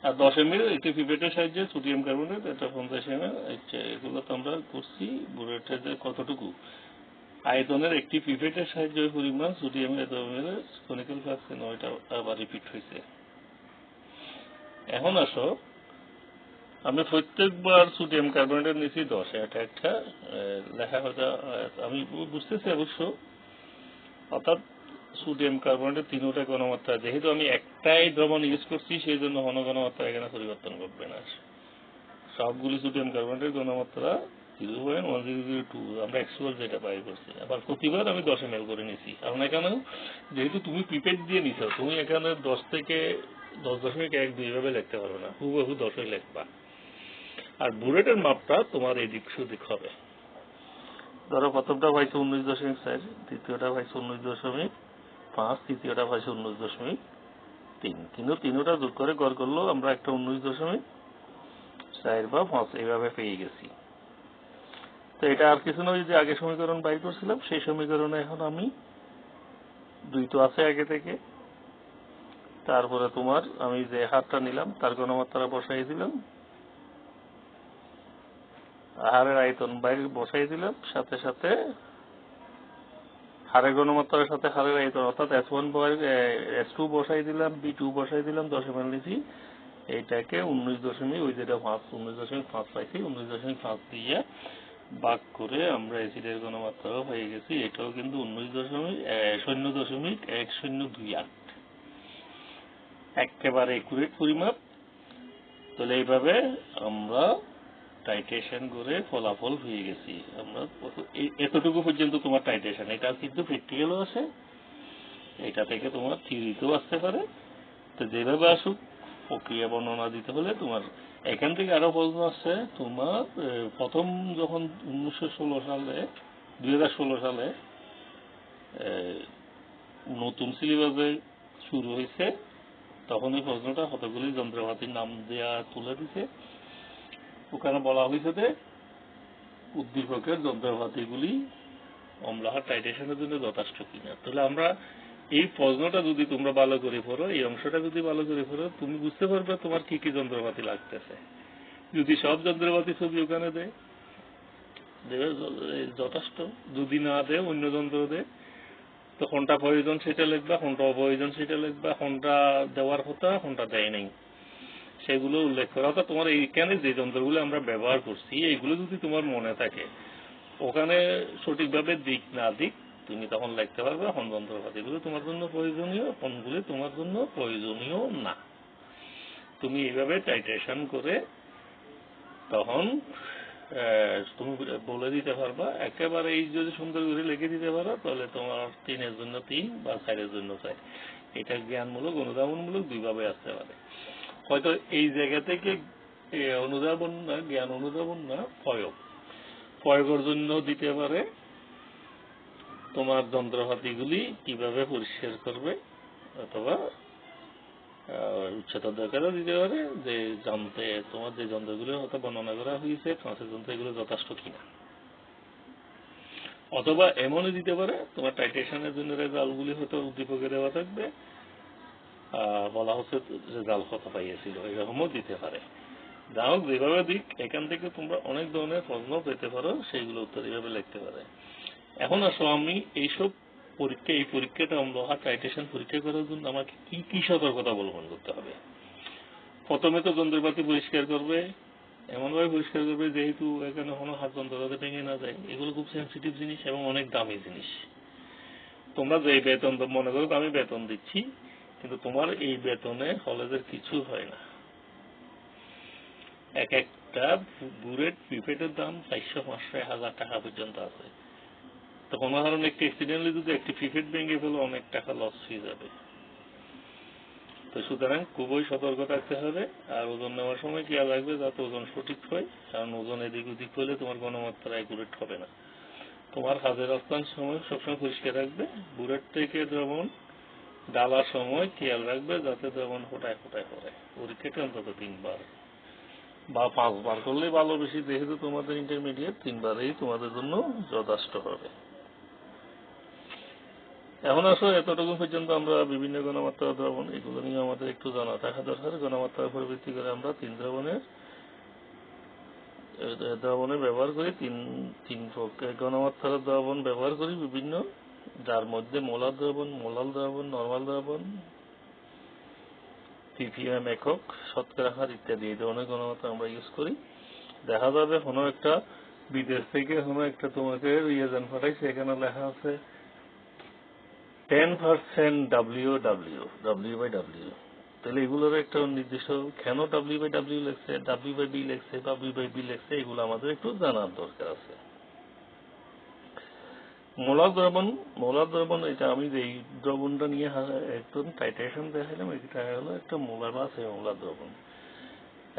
আর 10 ml একটি পিপেটের সাহায্যে সোডিয়াম কার্বনেট, এটা 50 ml, এগুলো তো আমরা করছি। বুলেটের যে কতটুকু আয়তনের একটি পিপেটের সাহায্যে ওই পরিমাণ সোডিয়াম কনিক্যাল ফ্লাস্ক, এটা আবার রিপিট হয়েছে। এখন আসো, আমি প্রত্যেকবার সোডিয়াম কার্বনেটের নিচে 10, এটা একটা লেখা হয়তো আমি বুঝতেছি অবশ্য, অর্থাৎ সোডিয়াম কার্বনেটের তিনটা ঘনমাত্রা, যেহেতু আমি একটাই দ্রবণ ইউজ করছি সেই জন্য ঘন ঘনমাত্রা এখানে পরিবর্তন করবে না। সবগুলি সোডিয়াম কার্বনেটের ঘনমাত্রা 0.1002 আমরা অ্যাকচুয়াল যেটা বাই করছি। আবার প্রতিবার আমি 10 ml করে নিছি, কারণ এখানেও যেহেতু তুমি পিপেট দিয়ে নিছো, তুমি এখানে 10 থেকে 10.12 ভাবে লিখতে পারবে না, হুবহু 10 লিখবা। আর বুলেটের মাপটা তোমার এদিক সেদিক হবে। ধরো প্রথমটা পাইছো 19.4, দ্বিতীয়টা পাইছো 19.5, তৃতীয়টা পাইছো 19.3, কিন্তু তিনটা যোগ করে গড় করলেও আমরা একটা 19.4 বা 5 এইভাবে পেয়ে গেছি। তো এটা আর কিছু নয়, যে আগে সমীকরণ বাই করছিলাম সেই সমীকরণে এখন আমি 2 তো আছে আগে থেকে, তারপরে তোমার আমি যে হারটা নিলাম তার ঘনমাত্রা বসাই দিলাম, হারের আয়তন বাইরে বসাই দিলাম, সাথে সাথে হারের ঘনমাত্রার সাথে হারের আয়তন অর্থাৎ S1 S2 বসাই দিলাম, B2 বসাই দিলাম, 10 ml নিছি, এইটাকে 19.5 পাইছি, 19.5 দিয়ে ভাগ করে আমরা অ্যাসিডের ঘনমাত্রাও পেয়ে গেছি। এটাও কিন্তু 0.1028, একেবারে একুরেট পরিমাপ। তাহলে এইভাবে আমরা টাইট্রেশন করে ফলাফল হয়ে গেছি। আমরা এতটুকু পর্যন্ত তোমার টাইট্রেশন, এটা কিন্তু প্র্যাকটিক্যালও আছে, এটা থেকে তোমার থিওরিতেও আসতে পারে। তো যেভাবে আসুক প্রক্রিয়া বর্ণনা দিতে হলে তোমার এখান থেকে আরো প্রশ্ন আসছে। তোমার প্রথম যখন 2016 সালে নতুন সিলেবাসে শুরু হয়েছে, তখন এই প্রশ্নটা কতগুলি যন্ত্রপাতির নাম দেওয়া তুলে দিছে। ওখানে বলা হয়েছে যে উদ্দীপকের যন্ত্রপাতিগুলি অম্লাহার টাইট্রেশনের জন্য যথেষ্ট কিনা। তাহলে আমরা এই প্রশ্নটা যদি তোমরা ভালো করে পড়ো, এই অংশটা যদি ভালো করে পড়ো, তুমি বুঝতে পারবে তোমার কি কি যন্ত্রপাতি লাগতেছে। যদি সব যন্ত্রপাতি ছবি ওখানে দেয় যথেষ্ট, যদি না দেয় অন্য যন্ত্র দেয়, তো কোনটা প্রয়োজন সেটা লিখবা, কোনটা অপ্রয়োজন সেটা লিখবা, কোনটা দেওয়ার কথা কোনটা দেয় নাই সেগুলো উল্লেখ করা। অর্থাৎ তোমার এইখানে যে যন্ত্রগুলো আমরা ব্যবহার করছি এইগুলো যদি তোমার মনে থাকে, ওখানে সঠিকভাবে দিক না দিক তুমি তখন লিখতে পারবে কোন যন্ত্রপাতিগুলো তোমার জন্য প্রয়োজনীয়, কোনগুলো তোমার জন্য প্রয়োজনীয় না। তুমি এইভাবে টাইট্রেশন করে তখন তুমি বলে দিতে পারবা। একেবারে এই যদি সুন্দর করে লিখে দিতে পারো, তাহলে তোমার 3 এর জন্য 3 বা 4 এর জন্য 4। এটা জ্ঞানমূলক অনুধাবনমূলক দুইভাবে আসতে পারে। হয়তো এই জায়গা থেকে অনুধাবন না, জ্ঞান অনুধাবন না, প্রয়োগের জন্য দিতে পারে তোমার যন্ত্রপাতিগুলি কিভাবে পরিষ্কার করবে, অথবা উচ্চতর দরকারও দিতে পারে যে জানতে তোমার যে যন্ত্রগুলোর হয়তো বর্ণনা করা হয়েছে ট্রান্সের যন্ত্র এগুলো যথেষ্ট কিনা। অথবা এমনই দিতে পারে তোমার টাইট্রেশনের জন্য রেজাল্টগুলি হয়তো উদ্দীপকে দেওয়া থাকবে, বলা হচ্ছে রেজাল্ট কত পাইয়েছিল, এরকমও দিতে পারে। যা হোক যেভাবে দিক, এখান থেকে তোমরা অনেক ধরনের প্রশ্ন পেতে পারো, সেইগুলো উত্তর এইভাবে লিখতে পারে। এখন আসো আমি এইসব এই পরীক্ষাটা অম্লহার টাইট্রেশন পরীক্ষা করার জন্য আমাকে কি কি সতর্কতা অবলম্বন করতে হবে। প্রথমে তো যন্ত্রপাতি পরিষ্কার করবে, এমনভাবে পরিষ্কার করবে যেহেতু এখানে কোনো হাত যন্ত্রপাতি ভেঙে না যায়। এগুলো খুব সেন্সিটিভ জিনিস এবং অনেক দামি জিনিস। তোমরা যে বেতন, মনে করো আমি বেতন দিচ্ছি, কিন্তু তোমার এই বেতনে কলেজের কিছু হয় না। এক একটা বুলেট পিপেটের দাম 400-500-1000 টাকা পর্যন্ত আছে। তো কোনো কারণে একটি অ্যাক্সিডেন্টলি যদি একটি পিপেট ভেঙে ফেলো, অনেক টাকা লস হয়ে যাবে। তো সুতরাং খুবই সতর্ক থাকতে হবে। আর ওজন নেওয়ার সময় খেয়াল রাখবে যাতে ওজন সঠিক হয়, কারণ ওজন এদিক ওদিক হলে তোমার ঘনমাত্রা অ্যাকুরেট হবে না। তোমার কাজের স্থান সময় সবসময় পরিষ্কার রাখবে। বুলেট থেকে দ্রবণ ডালার সময় খেয়াল রাখবে যাতে দ্রবণ ফোটায় পড়ে। পরীক্ষাটা অন্তত 3 বার বা 5 বার করলেই ভালো, বেশি যেহেতু তোমাদের ইন্টারমিডিয়েট 3 বারেই তোমাদের জন্য যথেষ্ট হবে। এখন আসো এতটুকু পর্যন্ত আমরা বিভিন্ন ঘনমাত্রা দ্রবণ এগুলো নিয়ে আমাদের একটু জানা থাকা দরকার। ঘনমাত্রার উপর ভিত্তি করে আমরা 3 দ্রবণের ব্যবহার করি, তিন ঘনমাত্রার দ্রবণ ব্যবহার করি বিভিন্ন, যার মধ্যে মোলার দ্রবণ, মোলাল দ্রবণ, নরমাল দ্রবণ, ppm একক, শতকরা হার ইত্যাদি এই ধরনের ঘনমাত্রা আমরা ইউজ করি। দেখা যাবে কোনো একটা বিদেশ থেকে কোনো একটা তোমাকে রিয়েজেন্ট পাঠাইছে, এখানে লেখা আছে 10% W/W, তাহলে এগুলোর একটা নির্দিষ্ট কেন W/W লেখছে, W/B লেখছে বা B/B লেখছে, এগুলো আমাদের একটু জানার দরকার আছে। মোলার দ্রবণ এটা আমি যে দ্রবণটা নিয়ে একদম টাইট্রেশন দেখালাম, এটা হলো একটা মোলার বা সেমিমোলার দ্রবণ।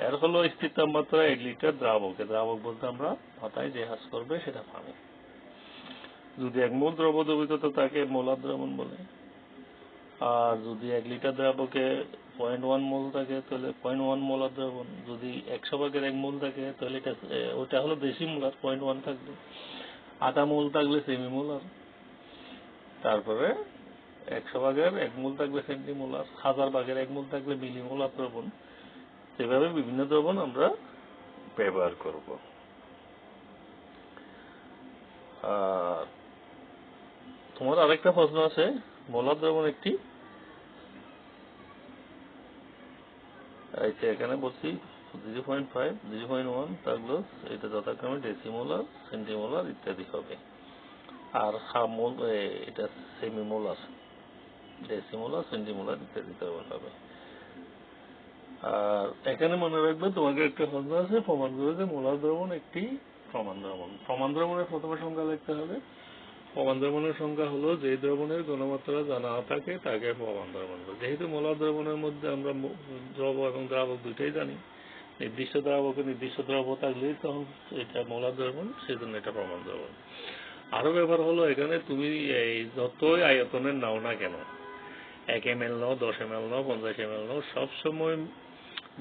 এর হলো স্থির তাপমাত্রা 1 লিটার দ্রাবক বলতে আমরা মাথায় যে হাস করবে সেটা পানি। যদি 1 মোল দ্রব দ্রবীভূত তাকে মোলার দ্রবণ বলে, আর যদি 1 লিটার দ্রাবকে 0.1 মোল থাকে তাহলে 0.1 মোলার দ্রবণ। যদি 100 ভাগের 1 মোল থাকে তাহলে ওটা হলো ডেসিমোলার, 0.1 থাকবে। আধা মোল থাকলে সেমিমোলার, তারপরে 100 ভাগের 1 মোল থাকলে সেন্টিমোলার, 1000 ভাগের 1 মোল থাকলে মিলিমোলার দ্রবণ। সেভাবে বিভিন্ন দ্রবণ আমরা ব্যবহার করব। আর তোমার আরেকটা প্রশ্ন আছে, মোলার দ্রবণ একটি, এখানে বলছি 0.5, 0.1 থাকলো, এটা যথাক্রমে ডেসিমোলার, সেন্টিমোলার ইত্যাদি হবে। আর এটা সেমিমোলার, ডেসিমোলার, সেন্টিমোলার ইত্যাদি দ্রবণ হবে। আর এখানে মনে রাখবে তোমাকে একটা প্রশ্ন আছে, প্রমাণ করে যে মোলার দ্রবণ একটি প্রমাণ দ্রবণ। প্রমাণ দ্রবণের প্রথমে সংজ্ঞা লিখতে হবে। প্রমাণ দ্রবণের সংজ্ঞা হলো যে দ্রবণের ঘনমাত্রা জানা থাকে তাকে প্রমাণ দ্রবণ বলে। যেহেতু মোলার দ্রবণের মধ্যে আমরা দ্রব এবং দ্রাবক দুইটাই জানি, নির্দিষ্ট দ্রাবকে নির্দিষ্ট দ্রব থাকলেই তখন এটা মোলার দ্রবণ, সেজন্য এটা প্রমাণ দ্রবণ। আরো ব্যাপার হলো এখানে তুমি এই যতই আয়তনের নাও না কেন, 1 ml নাও, 10 ml নাও, 50 ml নাও, সবসময়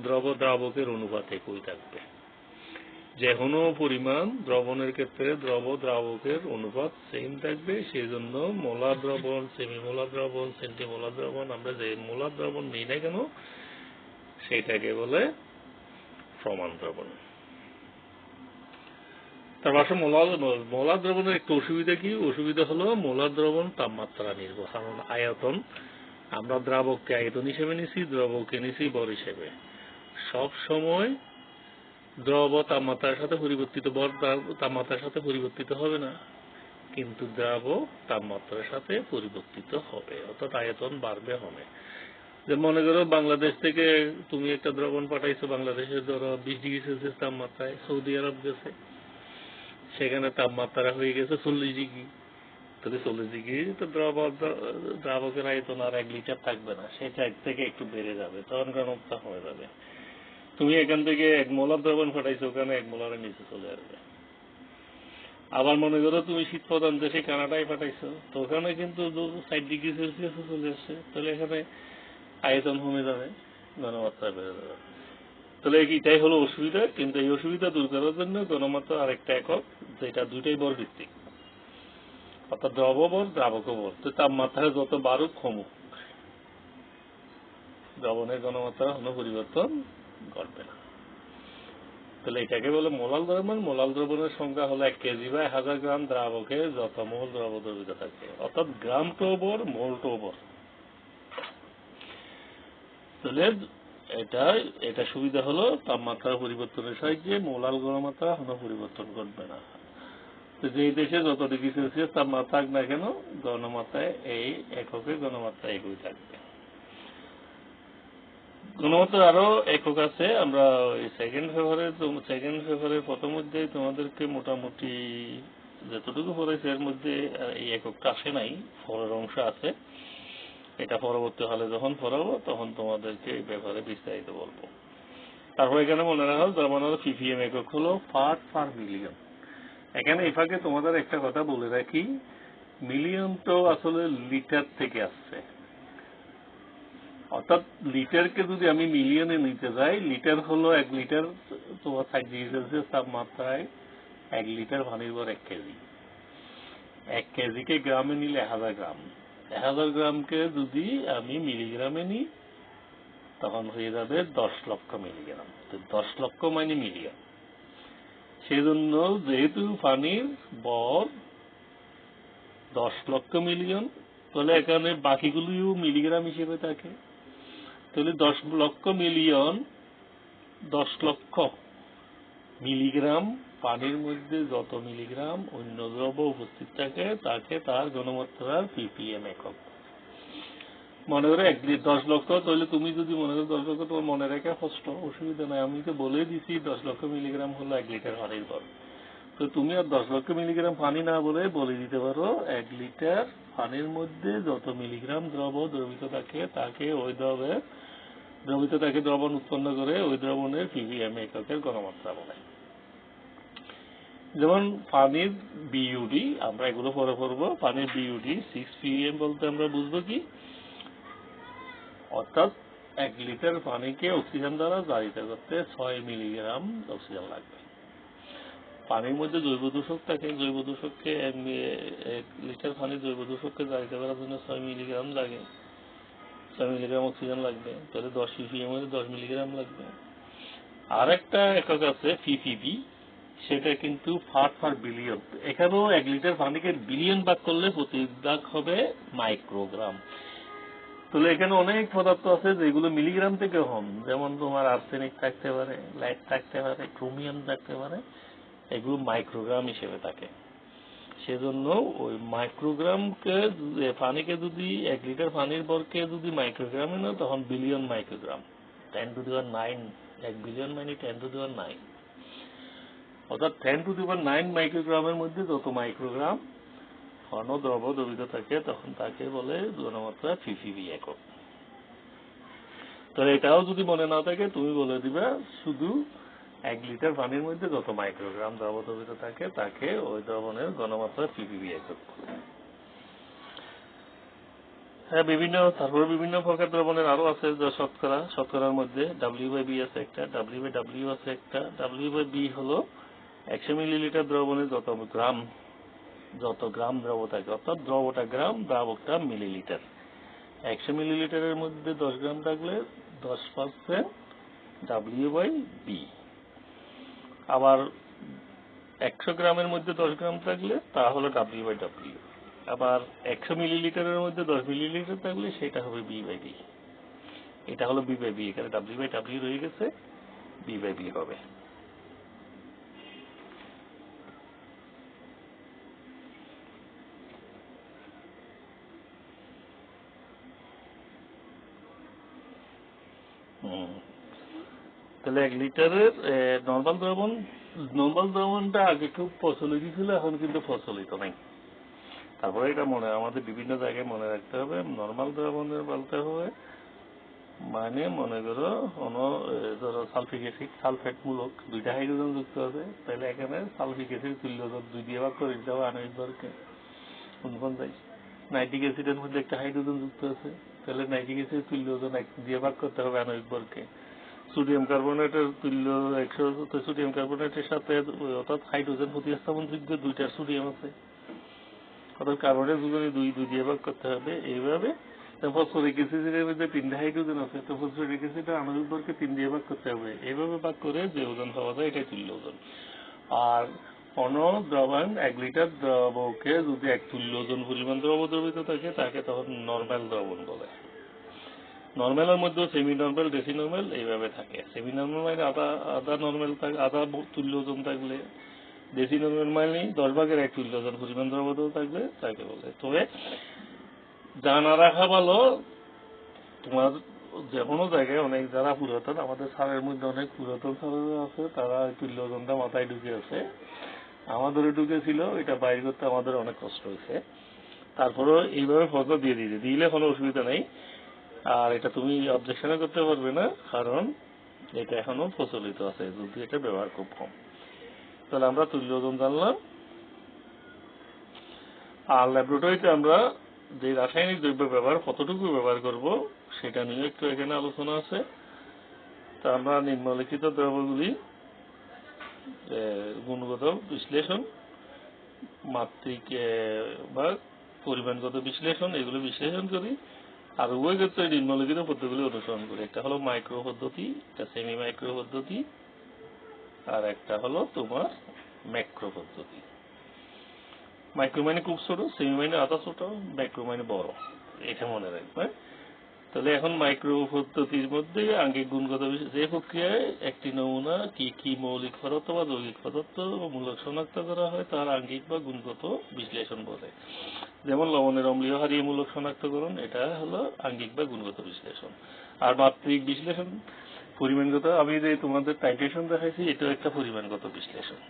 দ্রব দ্রাবকের অনুপাত একই থাকবে। যে কোনো পরিমাণ দ্রবণের ক্ষেত্রে দ্রব দ্রাবকের অনুপাত সেম থাকবে। সেই জন্য মোলার দ্রবণ, সেমিমোলার দ্রবণ, সেন্টিমোলার দ্রবণ, আমরা যে মোলার দ্রবণ নিই না কেন সেটাকে বলে প্রমাণ দ্রবণ। তার পাশে মোলার দ্রবণের একটা অসুবিধা কি? অসুবিধা হলো মোলার দ্রবণ তাপমাত্রা নির্ভর। কারণ আয়তন, আমরা দ্রাবককে আয়তন হিসেবে নিছি, দ্রবকে নিছি ভর হিসেবে। সব সময় দ্রব তাপমাত্রার সাথে পরিবর্তিত, ভর তাপমাত্রার সাথে পরিবর্তিত হবে না, কিন্তু দ্রাব তাপমাত্রার সাথে পরিবর্তিত হবে, অর্থাৎ আয়তন বাড়বে হবে। যে মনে করো বাংলাদেশ থেকে তুমি একটা দ্রবণ পাঠাইছো, বাংলাদেশের ধরো 20 ডিগ্রি সেলসিয়াস তাপমাত্রায় সৌদি আরব গেছে, সেখানে তাপমাত্রা হয়ে গেছে 40 ডিগ্রি। তাহলে 40 ডিগ্রি তো দ্রাবকের আয়তন আর 1 লিটার থাকবে না, সেটা থেকে একটু বেড়ে যাবে, তখন ঘনত্ব হয়ে যাবে। তুমি এখান থেকে 1 মোলার দ্রবণ পাঠাইছো, ওখানে 1 মোলারের নিচে চলে আসবে। আবার মনে করো তুমি শীত প্রধান দেশে কানাডায় পাঠাইছো, তো ওখানে কিন্তু 60 ডিগ্রি সেলসিয়াসে চলে আসছে, তাহলে এখানে আয়তন কমে যাবে, ঘনমাত্রা বেড়ে যাবে। তাহলে এটাই হলো অসুবিধা। কিন্তু এই অসুবিধা দূর করার জন্য ঘনমাত্রা আরেকটা একক, যেটা দুইটাই ভর ভিত্তিক, অর্থাৎ দ্রব ভর, দ্রাবক ভর। তো তাপমাত্রা যত বাড়ুক কমুক, দ্রবণের ঘনমাত্রা কোনো পরিবর্তন ঘটবে না। তাহলে এটাকে বলে মোলার দ্রবণ। মোলার দ্রবণের সংখ্যা হলো 1 কেজি বা 1000 গ্রাম দ্রাবকে যত মোল দ্রব দ্রবীভূত থাকে, অর্থাৎ গ্রাম টু ভর, মোল টু ভর। তাহলে এটা সুবিধা হলো তাপমাত্রার পরিবর্তনের সাহায্যে মোলার ঘনমাত্রা কোনো পরিবর্তন ঘটবে না। তো যেই দেশে যত ডিগ্রি সেলসিয়াস তাপমাত্রা থাক না কেন, ঘনমাত্রায় এই এককে ঘনমাত্রা একই থাকবে। ঘনমাত্রা আরো একক আছে, আমরা সেকেন্ড ফেভারের প্রথম অধ্যায়ে তোমাদেরকে মোটামুটি যতটুকু পড়েছে এর মধ্যে এই এককটা আসে নাই, পরের অংশ আছে। এটা পরবর্তী হলে যখন পড়াবো তখন তোমাদেরকে এই ব্যাপারে বিস্তারিত বলবো। তারপর এখানে মনে রাখো যেমন হলো ppm একক হলো পার্ট পার মিলিয়ন। এখানে এই ফাঁকে তোমাদের একটা কথা বলে রাখি, মিলিয়ন তো আসলে লিটার থেকে আসছে, অর্থাৎ লিটারকে যদি আমি মিলিয়নে নিতে যাই, লিটার হলো 1 লিটার, তোমার 60 ডিগ্রি সেলসিয়াস তাপমাত্রায় 1 লিটার পানির ভর 1 কেজি। 1 কেজিকে গ্রামে নিলে 1000 গ্রাম, 1000 গ্রামকে যদি আমি মিলিগ্রামে নিই তখন হয়ে যাবে 10 লক্ষ মিলিগ্রাম। 10 লক্ষ মানে মিলিয়ন। সেজন্য যেহেতু পানির ভর 10 লক্ষ মিলিয়ন, তাহলে এখানে বাকিগুলিও মিলিগ্রাম হিসেবে থাকে। তাহলে 10 লক্ষ মিলিয়ন, 10 লক্ষ মিলিগ্রাম পানির মধ্যে যত মিলিগ্রাম অন্য দ্রব্য উপস্থিত থাকে তাকে তার ঘনমাত্রার ppm একক মনে করে 10 লক্ষ, তাহলে তুমি যদি মনে করো 10 লক্ষ, তোমার মনে রেখে কষ্ট, অসুবিধা নাই, আমি তো বলে দিছি 10 লক্ষ মিলিগ্রাম হলো 1 লিটার পানির ভর। তো তুমি আর 10 লক্ষ মিলিগ্রাম পানি না বলে দিতে পারো 1 লিটার পানির মধ্যে যত মিলিগ্রাম দ্রবিত থাকে তাকে ওই দ্রবণ উৎপন্ন করে ওই দ্রবণের ppm এককের ঘনমাত্রা বলে। যেমন পানির বিইউডি, আমরা এগুলো পরে পড়বো। পানির বিইউডি 6 ppm বলতে আমরা বুঝবো কি, অর্থাৎ 1 লিটার পানিকে অক্সিজেন দ্বারা জারিত করতে 6 মিলিগ্রাম অক্সিজেন লাগবে। পানির মধ্যে জৈব দূষক থাকে, জৈব দূষককে 1 লিটার পানির জৈব দূষককে জারিত করার জন্য 6 মিলিগ্রাম লাগে, 6 মিলিগ্রাম অক্সিজেন লাগবে, তাহলে 10 ppm এর 10 মিলিগ্রাম লাগবে। আর একটা একক আছে ppb, সেটা কিন্তু পার্ট পার বিলিয়ন। এখানেও 1 লিটার পানিকে বিলিয়ন ভাগ করলে প্রতি ভাগ হবে মাইক্রোগ্রাম। তাহলে এখানে অনেক পদার্থ আছে যেগুলো মিলিগ্রাম থেকে কম, যেমন তোমার আর্সেনিক থাকতে পারে, লাইট থাকতে পারে, ক্রোমিয়াম থাকতে পারে, এগুলো মাইক্রোগ্রাম হিসেবে থাকে। সেজন্য ওই মাইক্রোগ্রামকে, পানিকে যদি 1 লিটার পানির ভরকে যদি মাইক্রোগ্রামে না, তখন billion microgram, 10 to the power 9, 1 billion মানে 10 টু দি পাওয়ার 9, অর্থাৎ 10 টু দি পাওয়ার 9 মাইক্রোগ্রামের মধ্যে যত মাইক্রোগ্রাম ঘন দ্রবিত থাকে তখন তাকে বলে ঘনমাত্রা ppb একক। তাহলে এটাও যদি মনে না থাকে, তুমি বলে দিবা শুধু 1 লিটার পানির মধ্যে যত মাইক্রোগ্রাম দ্রবিত থাকে তাকে ওই দ্রবণের ঘনমাত্রা ppb একক। হ্যাঁ, তারপরে বিভিন্ন প্রকার দ্রবণের আরো আছে, যা শতকরার মধ্যে WB আছে একটা, WW আছে একটা। WB হলো 100 মিলিলিটার দ্রবণে যত গ্রাম দ্রব থাকে, অর্থাৎ দ্রবটা গ্রাম, দ্রাবকটা মিলিলিটার। 100 মিলিলিটারের মধ্যে 10 গ্রাম থাকলে 10% WB। আবার 100 গ্রামের মধ্যে 10 গ্রাম থাকলে তা হলো WW। আবার 100 মিলিলিটারের মধ্যে 10 মিলিলিটার থাকলে সেটা হবে B/B। এটা হলো B/B, এখানে WW রয়ে গেছে, B/B হবে। তাহলে 1 লিটারের নর্মাল দ্রবণটা আগে খুব প্রচলিত ছিল, এখন কিন্তু প্রচলিত নাই। তারপরে এটা আমাদের বিভিন্ন জায়গায় মনে রাখতে হবে, নর্মাল দ্রবণের বলতে হবে মানে মনে করো ধরো সালফিক অ্যাসিড, সালফেট মূলক 2টা হাইড্রোজেন যুক্ত আছে, তাহলে এখানে সালফিক অ্যাসিড তুল্য 2 দিয়ে ভাগ করে দিতে হবে আণবিক ভরকে। কোন যায় নাইট্রিক অ্যাসিডের মধ্যে একটা হাইড্রোজেন যুক্ত আছে, তাহলে নাইট্রিক অ্যাসিড তুল্য 1 দিয়ে ভাগ করতে হবে আণবিক ভরকে। সোডিয়াম কার্বনেটের তুল্য 100, সোডিয়াম কার্বনেটের সাথে অর্থাৎ হাইড্রোজেন প্রতিস্থাপনযোগ্য 2টা সোডিয়াম আছে, অর্থাৎ কার্বনের দুজনে 2 দিয়ে ভাগ করতে হবে। এইভাবে ফসফরিক অ্যাসিডের মধ্যে 3টা হাইড্রোজেন আছে, তো ফসফরিক অ্যাসিডের আণবিক ভরকে 3 দিয়ে ভাগ করতে হবে। এইভাবে ভাগ করে যে ওজন পাওয়া যায় এটাই তুল্য ওজন। আর কোন দ্রবণ 1 লিটার দ্রবকে যদি 1 তুল্য ওজন পরিমাণ দ্রবিত থাকে তাকে তখন নরমাল দ্রবণ বলে। নরমালের মধ্যে সেমি নরমাল, ডেসি নরমাল এইভাবে থাকে। সেমি নরমাল মানে আধা নরমাল থাকে, আধা তুল্য ওজন থাকলে, ডেসি নরমাল মানে 10 ভাগের 1 তুল্য ওজন পরিমাণ দ্রবিত থাকলে তাকে বলে। তবে জানা রাখা ভালো, তোমার যে কোনো জায়গায় অনেক যারা পুরাতন, আমাদের স্যারের মধ্যে অনেক পুরাতন স্যারেরা আছে, তারা তুল্য ওজনটা মাথায় ঢুকে আছে, আমাদেরও ঢুকেছিল, এটা বাইর করতে আমাদের অনেক কষ্ট হয়েছে। তারপরেও এইভাবে ফটো দিয়ে দিলে কোনো অসুবিধা নেই। আর এটা তুমি অবজেকশনে করতে পারবে না, কারণ এটা এখনো প্রচলিত আছে, যদি এটা ব্যবহার খুব কম। তাহলে আমরা তুল্য ওজন জানলাম। আর ল্যাবরেটরিতে আমরা যে রাসায়নিক দ্রব্য কতটুকু ব্যবহার করব সেটা নিয়ে একটু এখানে আলোচনা আছে। তা আমরা নিম্নলিখিত দ্রব্যগুলি গুণগত বিশ্লেষণ, মাত্রিক বা পরিমাণগত বিশ্লেষণ, এগুলো বিশ্লেষণ করি। আর উভয় ক্ষেত্রে নিম্নলিখিত পদ্ধতিগুলি অনুসরণ করি। একটা হলো মাইক্রো পদ্ধতি, একটা সেমি মাইক্রো পদ্ধতি, আর একটা হলো তোমার ম্যাক্রো পদ্ধতি। মাইক্রো মানে খুব ছোট, সেমি মানে আধা ছোট, ম্যাক্রো মানে বড়, এটা মনে রাখবে। তাহলে এখন মাইক্রো পদ্ধতির মধ্যে আঙ্গিক গুণগত যে প্রক্রিয়ায় একটি নমুনা কি কি মৌলিক পদার্থ বা যৌগিক পদার্থ মূলক শনাক্ত করা হয় তার আঙ্গিক বা গুণগত বিশ্লেষণ বলে। যেমন লবণের অম্লীয় হারিয়ে মূলক শনাক্তকরণ, এটা হলো আঙ্গিক বা গুণগত বিশ্লেষণ। আর মাত্রিক বিশ্লেষণ পরিমাণগত, আমি যে তোমাদের টাইট্রেশন দেখাইছি এটাও একটা পরিমাণগত বিশ্লেষণ।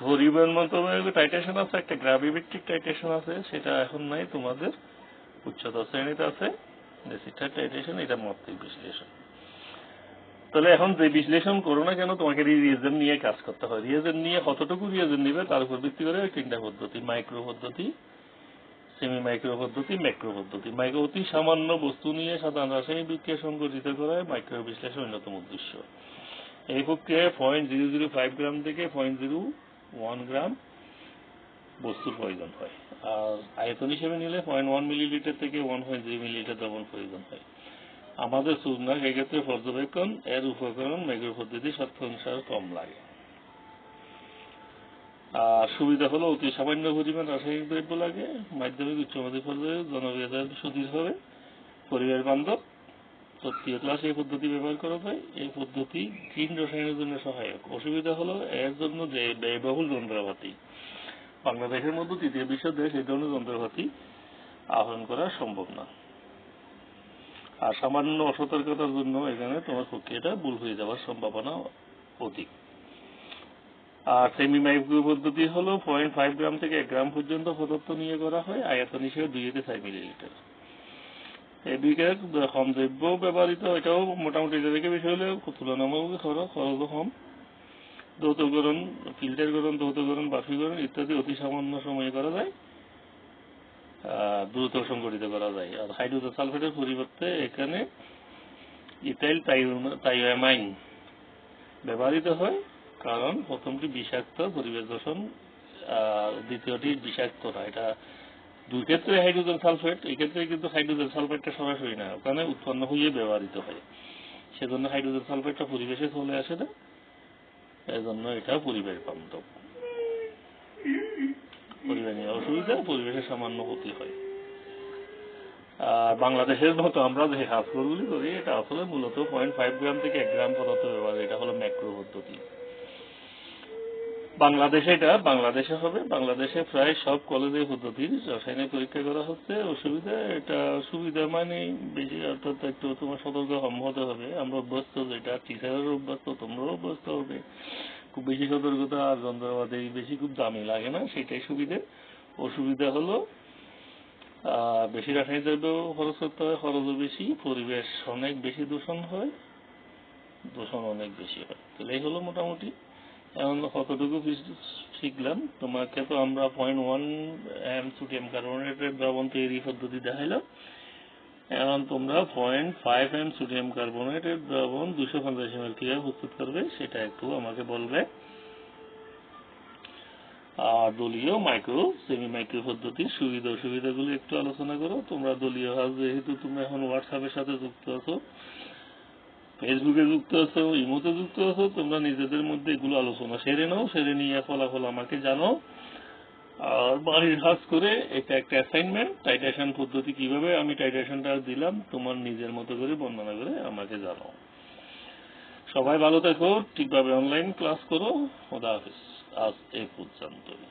পরিমাণগত টাইট্রেশন আছে, একটা গ্রাভিমেট্রিক টাইট্রেশন আছে, সেটা এখন নাই, তোমাদের উচ্চতর শ্রেণীতে আছে ডেসিটার টাইট্রেশন, এটা মাত্রিক বিশ্লেষণ। তাহলে এখন যে বিশ্লেষণ করো না কেন তোমাকে রিয়েজেন্ট নিয়ে কাজ করতে হয়। রিয়েজেন্ট নিয়ে কতটুকু রিয়েজেন্ট নিবে তার উপর ভিত্তি করে তিনটা পদ্ধতি, মাইক্রো পদ্ধতি, সেমি মাইক্রো পদ্ধতি, ম্যাক্রো পদ্ধতি। মাইক্রো অতি সামান্য বস্তু নিয়ে সাধারণ রাসায়নিক বিক্রিয়া সংঘটিত করা মাইক্রো বিশ্লেষণ অন্যতম উদ্দেশ্য। এই প্রক্রিয়ায় 0.005 গ্রাম থেকে 0.01 গ্রাম বস্তুর প্রয়োজন হয়। আর আয়তন হিসেবে নিলে 0.1 মিলিলিটার থেকে 1.3 মিলিলিটার দ্রবণ প্রয়োজন হয়। আমাদের চূর্ণা সেক্ষেত্রে পর্যবেক্ষণ এর উপকরণ মাইক্রো পদ্ধতি 7% কম লাগে। আর সুবিধা হলো অতি সামান্য পরিমাণ রাসায়নিক দ্রব্য লাগে, মাধ্যমিক উচ্চ মাধ্যমিক পর্যায়ে জনপ্রিয়তা সুদৃঢ় হবে, পরিবেশ বান্ধব। তৃতীয় ক্লাস এই পদ্ধতি ব্যবহার করা হয়। এই পদ্ধতি গ্রিন রসায়নের জন্য সহায়ক। অসুবিধা হলো এর জন্য যে ব্যয়বহুল যন্ত্রপাতি, বাংলাদেশের মতো তৃতীয় বিশ্ব দেশ এই ধরনের যন্ত্রপাতি আহরণ করা সম্ভব না। আর সামান্য অসতর্কতার জন্য এখানে তোমার প্রক্রিয়াটা ভুল হয়ে যাওয়ার সম্ভাবনা অধিক। আর সেমি মাইক্রো পদ্ধতি হলো 0.5 গ্রাম থেকে 1 গ্রাম পর্যন্ত পদার্থ নিয়ে করা হয়, আয়তন হিসেবে 2 থেকে 4 মিলিলিটার। এই দুইটা কম দ্রব্য ব্যবহৃত, এটাও মোটামুটি এটা থেকে বেশি হলে তুলনামূলক খরচ কম। দ্রুতকরণ, ফিল্টারকরণ, দ্রুতকরণ, বাষ্পীকরণ ইত্যাদি অতি সামান্য সময়ে করা যায়, দ্রুত সংগঠিত করা যায়। আর হাইড্রোজেন সালফেটের পরিবর্তে এখানে ইথাইল থাইয়ামাইন ব্যবহৃত হয়, কারণ প্রথমটি বিষাক্ত, পরিবেশ দূষণ, দ্বিতীয়টি বিষাক্ত না। এটা দুই ক্ষেত্রে হাইড্রোজেন সালফেট, এই ক্ষেত্রে কিন্তু হাইড্রোজেন সালফেটটা সরাসরি না, ওখানে উৎপন্ন হয়ে ব্যবহৃত হয়, সেজন্য হাইড্রোজেন সালফেটটা পরিবেশে চলে আসে না, এজন্য এটা পরিবেশ বান্ধব। পরিবেশের অসুবিধা, পরিবেশের সামান্য ক্ষতি হয়। আর বাংলাদেশের মতো আমরা যে কাজগুলি করি এটা আসলে মূলত 0.5 গ্রাম থেকে 1 গ্রাম পদার্থ ব্যবহার, এটা হলো ম্যাক্রো পদ্ধতি। বাংলাদেশে হবে, বাংলাদেশে প্রায় সব কলেজে পদ্ধতির রাসায়নিক পরীক্ষা করা হচ্ছে। অসুবিধা, এটা সুবিধা মানে বেশি, অর্থাৎ একটু তোমার সতর্ক হতে হবে। আমরা অভ্যস্ত, যেটা টিচারের অভ্যস্ত, তোমরাও অভ্যস্ত হবে। খুব বেশি সতর্কতা আর যন্ত্রপাতি বেশি খুব দামি লাগে না, সেটাই সুবিধা। অসুবিধা হলো বেশি রাসায়নিক দ্রব্য খরচ করতে হয়, খরচও বেশি, পরিবেশ অনেক বেশি দূষণ হয়, দূষণ অনেক বেশি হয়। তাহলে এই হলো মোটামুটি। এখন কতটুকু শিখলাম, তোমাকে তো আমরা 0.1 সোডিয়াম কার্বনেটের দ্রবণ তৈরি পদ্ধতি দেখাইলাম। এখন তোমরা 0.5 সোডিয়াম কার্বনেটের দ্রবণ 250 ml কিভাবে প্রস্তুত করবে সেটা একটু আমাকে বলবে। আর দলীয় মাইক্রো, সেমি মাইক্রো পদ্ধতির সুবিধা অসুবিধাগুলো একটু আলোচনা করো। তোমরা দলীয় হাল, যেহেতু তোমরা এখন হোয়াটসঅ্যাপের সাথে যুক্ত আছো, ফেসবুকে যুক্ত আছো, ইমোতে যুক্ত আছো, তোমরা নিজেদের মধ্যে এগুলো আলোচনা সেরে নাও, সেরে নিয়ে ফলাফল আমাকে জানো। আর বাড়ির কাজ করে এটা একটা অ্যাসাইনমেন্ট, টাইট্রেশন পদ্ধতি কিভাবে আমি টাইট্রেশনটা দিলাম তোমার নিজের মতো করে বর্ণনা করে আমাকে জানাও। সবাই ভালো থাকো, ঠিকভাবে অনলাইন ক্লাস করো। খোদা হাফেজ, আজ এই পর্যন্তই।